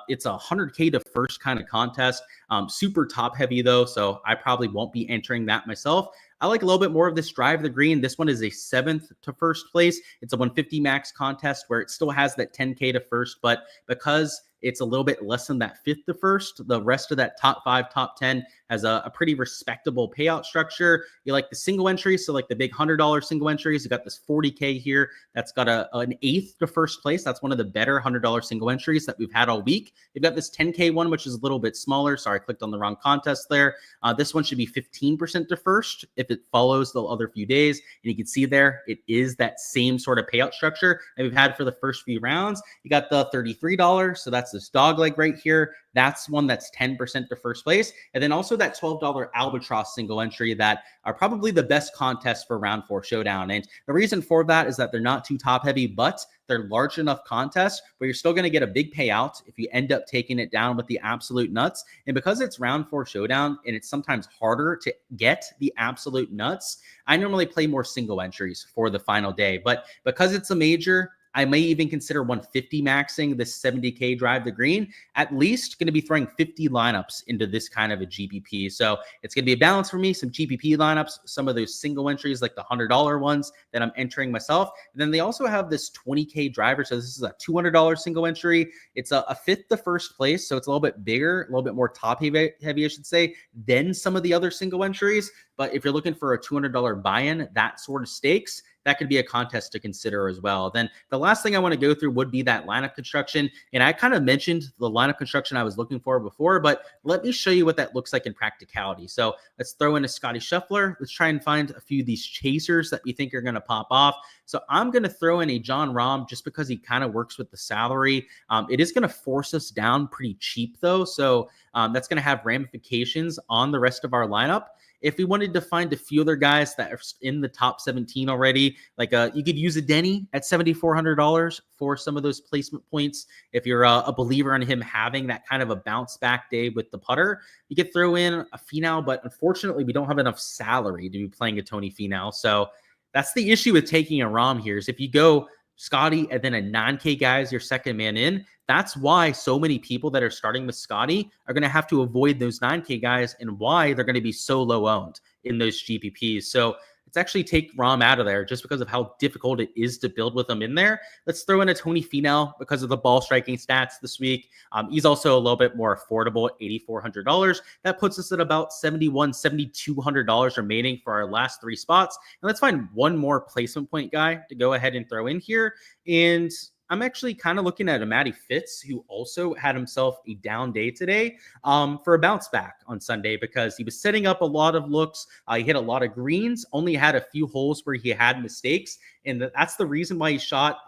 it's a 100K to first kind of contest. Super top heavy though, so I probably won't be entering that myself. I like a little bit more of this drive the green. This one is a 7th to first place. It's a 150 max contest where it still has that 10K to first, but because it's a little bit less than that fifth to first. The rest of that top 5, top 10 has a pretty respectable payout structure. You like the single entries, so like the big $100 single entries. You got this 40K here that's got an eighth to first place. That's one of the better $100 single entries that we've had all week. You've got this 10K one, which is a little bit smaller. Sorry, I clicked on the wrong contest there. This one should be 15% to first if it follows the other few days. And you can see there, it is that same sort of payout structure that we've had for the first few rounds. You got the $33, so that's this dog leg right here. That's one that's 10% to first place. And then also that $12 Albatross single entry that are probably the best contests for round 4 showdown. And the reason for that is that they're not too top heavy, but they're large enough contests where you're still going to get a big payout if you end up taking it down with the absolute nuts. And because it's round 4 showdown and it's sometimes harder to get the absolute nuts, I normally play more single entries for the final day. But because it's a major, I may even consider 150 maxing this 70K drive the green, at least going to be throwing 50 lineups into this kind of a GPP. So it's going to be a balance for me, some GPP lineups, some of those single entries like the $100 ones that I'm entering myself. And then they also have this 20K driver. So this is a $200 single entry. It's a fifth to first place. So it's a little bit bigger, a little bit more top heavy, I should say, than some of the other single entries. But if you're looking for a $200 buy-in, that sort of stakes, that could be a contest to consider as well. Then the last thing I want to go through would be that lineup construction. And I kind of mentioned the lineup construction I was looking for before, but let me show you what that looks like in practicality. So let's throw in a Scotty Scheffler. Let's try and find a few of these chasers that we think are going to pop off. So I'm going to throw in a Jon Rahm just because he kind of works with the salary. It is going to force us down pretty cheap though. So that's going to have ramifications on the rest of our lineup. If we wanted to find a few other guys that are in the top 17 already, like you could use a Denny at $7,400 for some of those placement points. If you're a believer in him having that kind of a bounce back day with the putter, you could throw in a Finau, but unfortunately we don't have enough salary to be playing a Tony Finau. So that's the issue with taking a Rahm here is if you go Scotty and then a 9K guy as your second man in, that's why so many people that are starting with Scotty are going to have to avoid those 9K guys and why they're going to be so low owned in those GPPs. So let's actually take Rahm out of there just because of how difficult it is to build with them in there. Let's throw in a Tony Finau because of the ball striking stats this week. He's also a little bit more affordable at $8,400. That puts us at about $7,100, $7,200 remaining for our last 3 spots. And let's find one more placement point guy to go ahead and throw in here. And I'm actually kind of looking at a Matty Fitz, who also had himself a down day today for a bounce back on Sunday because he was setting up a lot of looks. He hit a lot of greens, only had a few holes where he had mistakes. And that's the reason why he shot.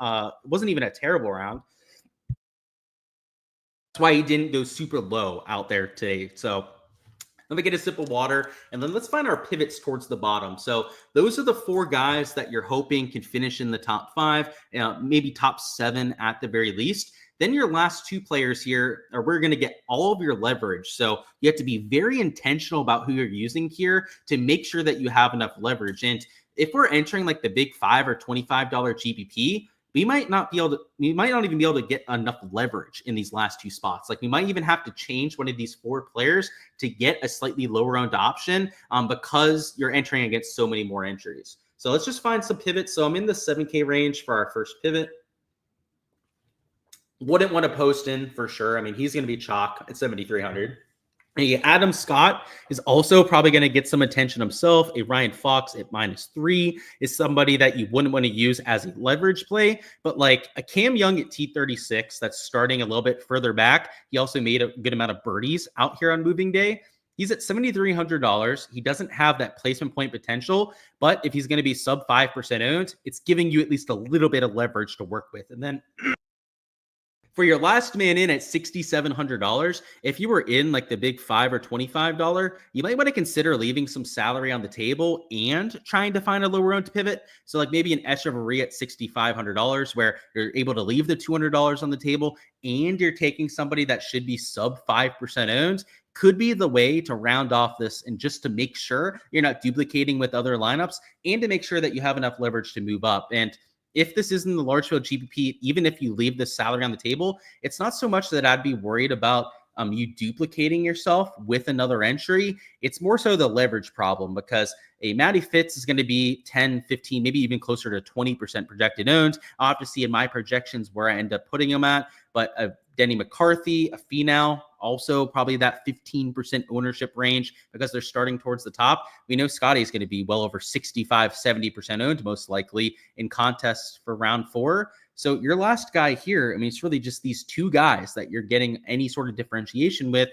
It wasn't even a terrible round. That's why he didn't go super low out there today. So let me get a sip of water, and then let's find our pivots towards the bottom. So those are the 4 guys that you're hoping can finish in the top 5, maybe top 7 at the very least. Then your last 2 players here are where you're going to get all of your leverage. So you have to be very intentional about who you're using here to make sure that you have enough leverage. And if we're entering like the big $5 or $25 GPP, we might not even be able to get enough leverage in these last 2 spots. Like we might even have to change one of these 4 players to get a slightly lower owned option because you're entering against so many more entries. So let's just find some pivots. So I'm in the 7K range for our first pivot. Wouldn't want to post in for sure. I mean, he's going to be chalk at 7,300. Adam Scott is also probably going to get some attention himself. A Ryan Fox at -3 is somebody that you wouldn't want to use as a leverage play. But like a Cam Young at T36 that's starting a little bit further back. He also made a good amount of birdies out here on moving day. He's at $7,300. He doesn't have that placement point potential, but if he's going to be sub 5% owned, it's giving you at least a little bit of leverage to work with. And then for your last man in at $6,700, if you were in like the big $5 or $25, you might want to consider leaving some salary on the table and trying to find a lower owned pivot. So like maybe an Echeverry at $6,500 where you're able to leave the $200 on the table and you're taking somebody that should be sub 5% owned could be the way to round off this and just to make sure you're not duplicating with other lineups and to make sure that you have enough leverage to move up. And if this isn't the large field GPP, even if you leave the salary on the table, it's not so much that I'd be worried about you duplicating yourself with another entry. It's more so the leverage problem because a Matty Fitz is going to be 10, 15, maybe even closer to 20% projected owned. I'll have to see in my projections where I end up putting him at. But Denny McCarthy, a Finau, also probably that 15% ownership range because they're starting towards the top. We know Scotty is going to be well over 65, 70% owned, most likely in contests for round 4. So your last guy here, I mean, it's really just these two guys that you're getting any sort of differentiation with.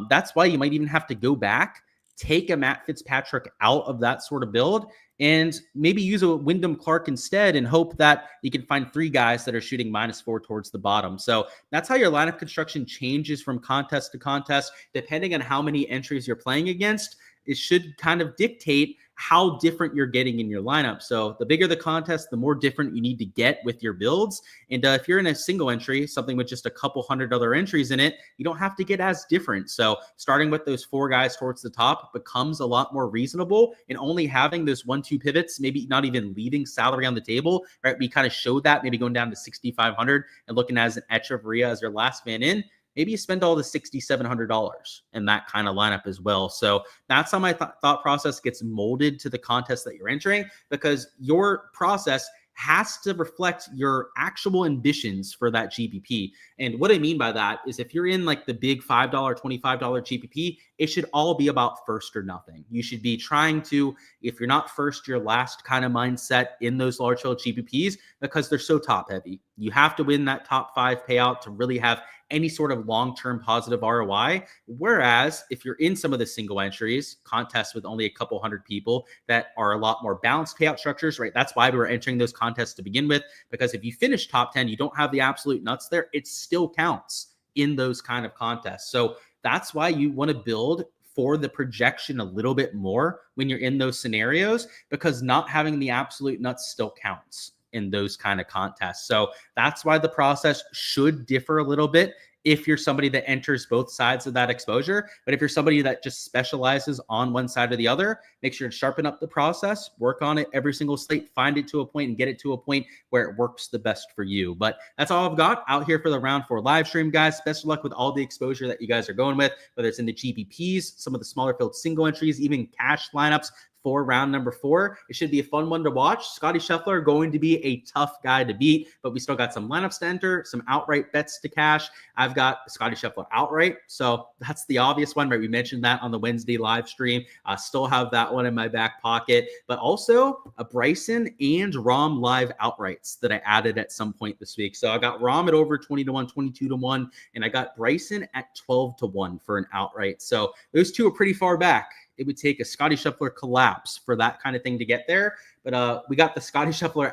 That's why you might even have to go back, take a Matt Fitzpatrick out of that sort of build, and maybe use a Wyndham Clark instead and hope that you can find 3 guys that are shooting -4 towards the bottom. So that's how your lineup construction changes from contest to contest, depending on how many entries you're playing against. It should kind of dictate how different you're getting in your lineup. So the bigger the contest, the more different you need to get with your builds. And if you're in a single entry, something with just a couple hundred other entries in it, you don't have to get as different. So starting with those 4 guys towards the top becomes a lot more reasonable, and only having those 1-2 pivots, maybe not even leaving salary on the table, right? We kind of showed that maybe going down to 6,500 and looking as an Echeverria as your last man in. Maybe you spend all the $6,700 in that kind of lineup as well. So that's how my thought process gets molded to the contest that you're entering, because your process has to reflect your actual ambitions for that GPP. And what I mean by that is if you're in like the big $5, $25 GPP, it should all be about first or nothing. You should be trying to, if you're not first, your last kind of mindset in those large field GPPs, because they're so top heavy. You have to win that top 5 payout to really have any sort of long-term positive ROI. Whereas if you're in some of the single entries, contests with only a couple hundred people that are a lot more balanced payout structures, right? That's why we were entering those contests to begin with, because if you finish top 10, you don't have the absolute nuts there, it still counts in those kind of contests. So that's why you want to build for the projection a little bit more when you're in those scenarios, because not having the absolute nuts still counts in those kind of contests. So that's why the process should differ a little bit if you're somebody that enters both sides of that exposure. But if you're somebody that just specializes on one side or the other, make sure to sharpen up the process, work on it every single slate, find it to a point and get it to a point where it works the best for you. But that's all I've got out here for the round 4 live stream, guys. Best of luck with all the exposure that you guys are going with, whether it's in the GPPs, some of the smaller field single entries, even cash lineups for round number 4. It should be a fun one to watch. Scotty Scheffler going to be a tough guy to beat, but we still got some lineups to enter, some outright bets to cash. I've got Scotty Scheffler outright, so that's the obvious one, right? We mentioned that on the Wednesday live stream. I still have that one in my back pocket, but also a Bryson and Rahm live outrights that I added at some point this week. So I got Rahm at over 20-1, 22-1, and I got Bryson at 12-1 for an outright. So those two are pretty far back. It would take a Scotty Scheffler collapse for that kind of thing to get there. But we got the Scotty Scheffler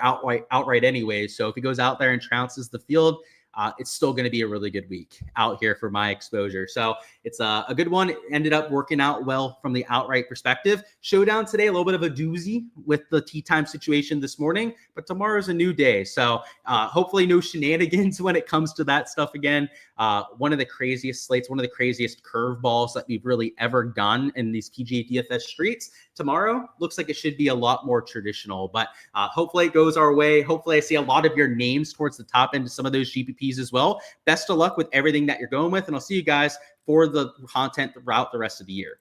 outright anyway. So if he goes out there and trounces the field, it's still going to be a really good week out here for my exposure. So it's a good one. It ended up working out well from the outright perspective. Showdown today, a little bit of a doozy with the tee time situation this morning, but tomorrow's a new day. So hopefully no shenanigans when it comes to that stuff again. One of the craziest slates, one of the craziest curveballs that we've really ever done in these PGA DFS streets. Tomorrow looks like it should be a lot more traditional, but hopefully it goes our way. Hopefully I see a lot of your names towards the top end of some of those GPPs as well. Best of luck with everything that you're going with, and I'll see you guys for the content throughout the rest of the year.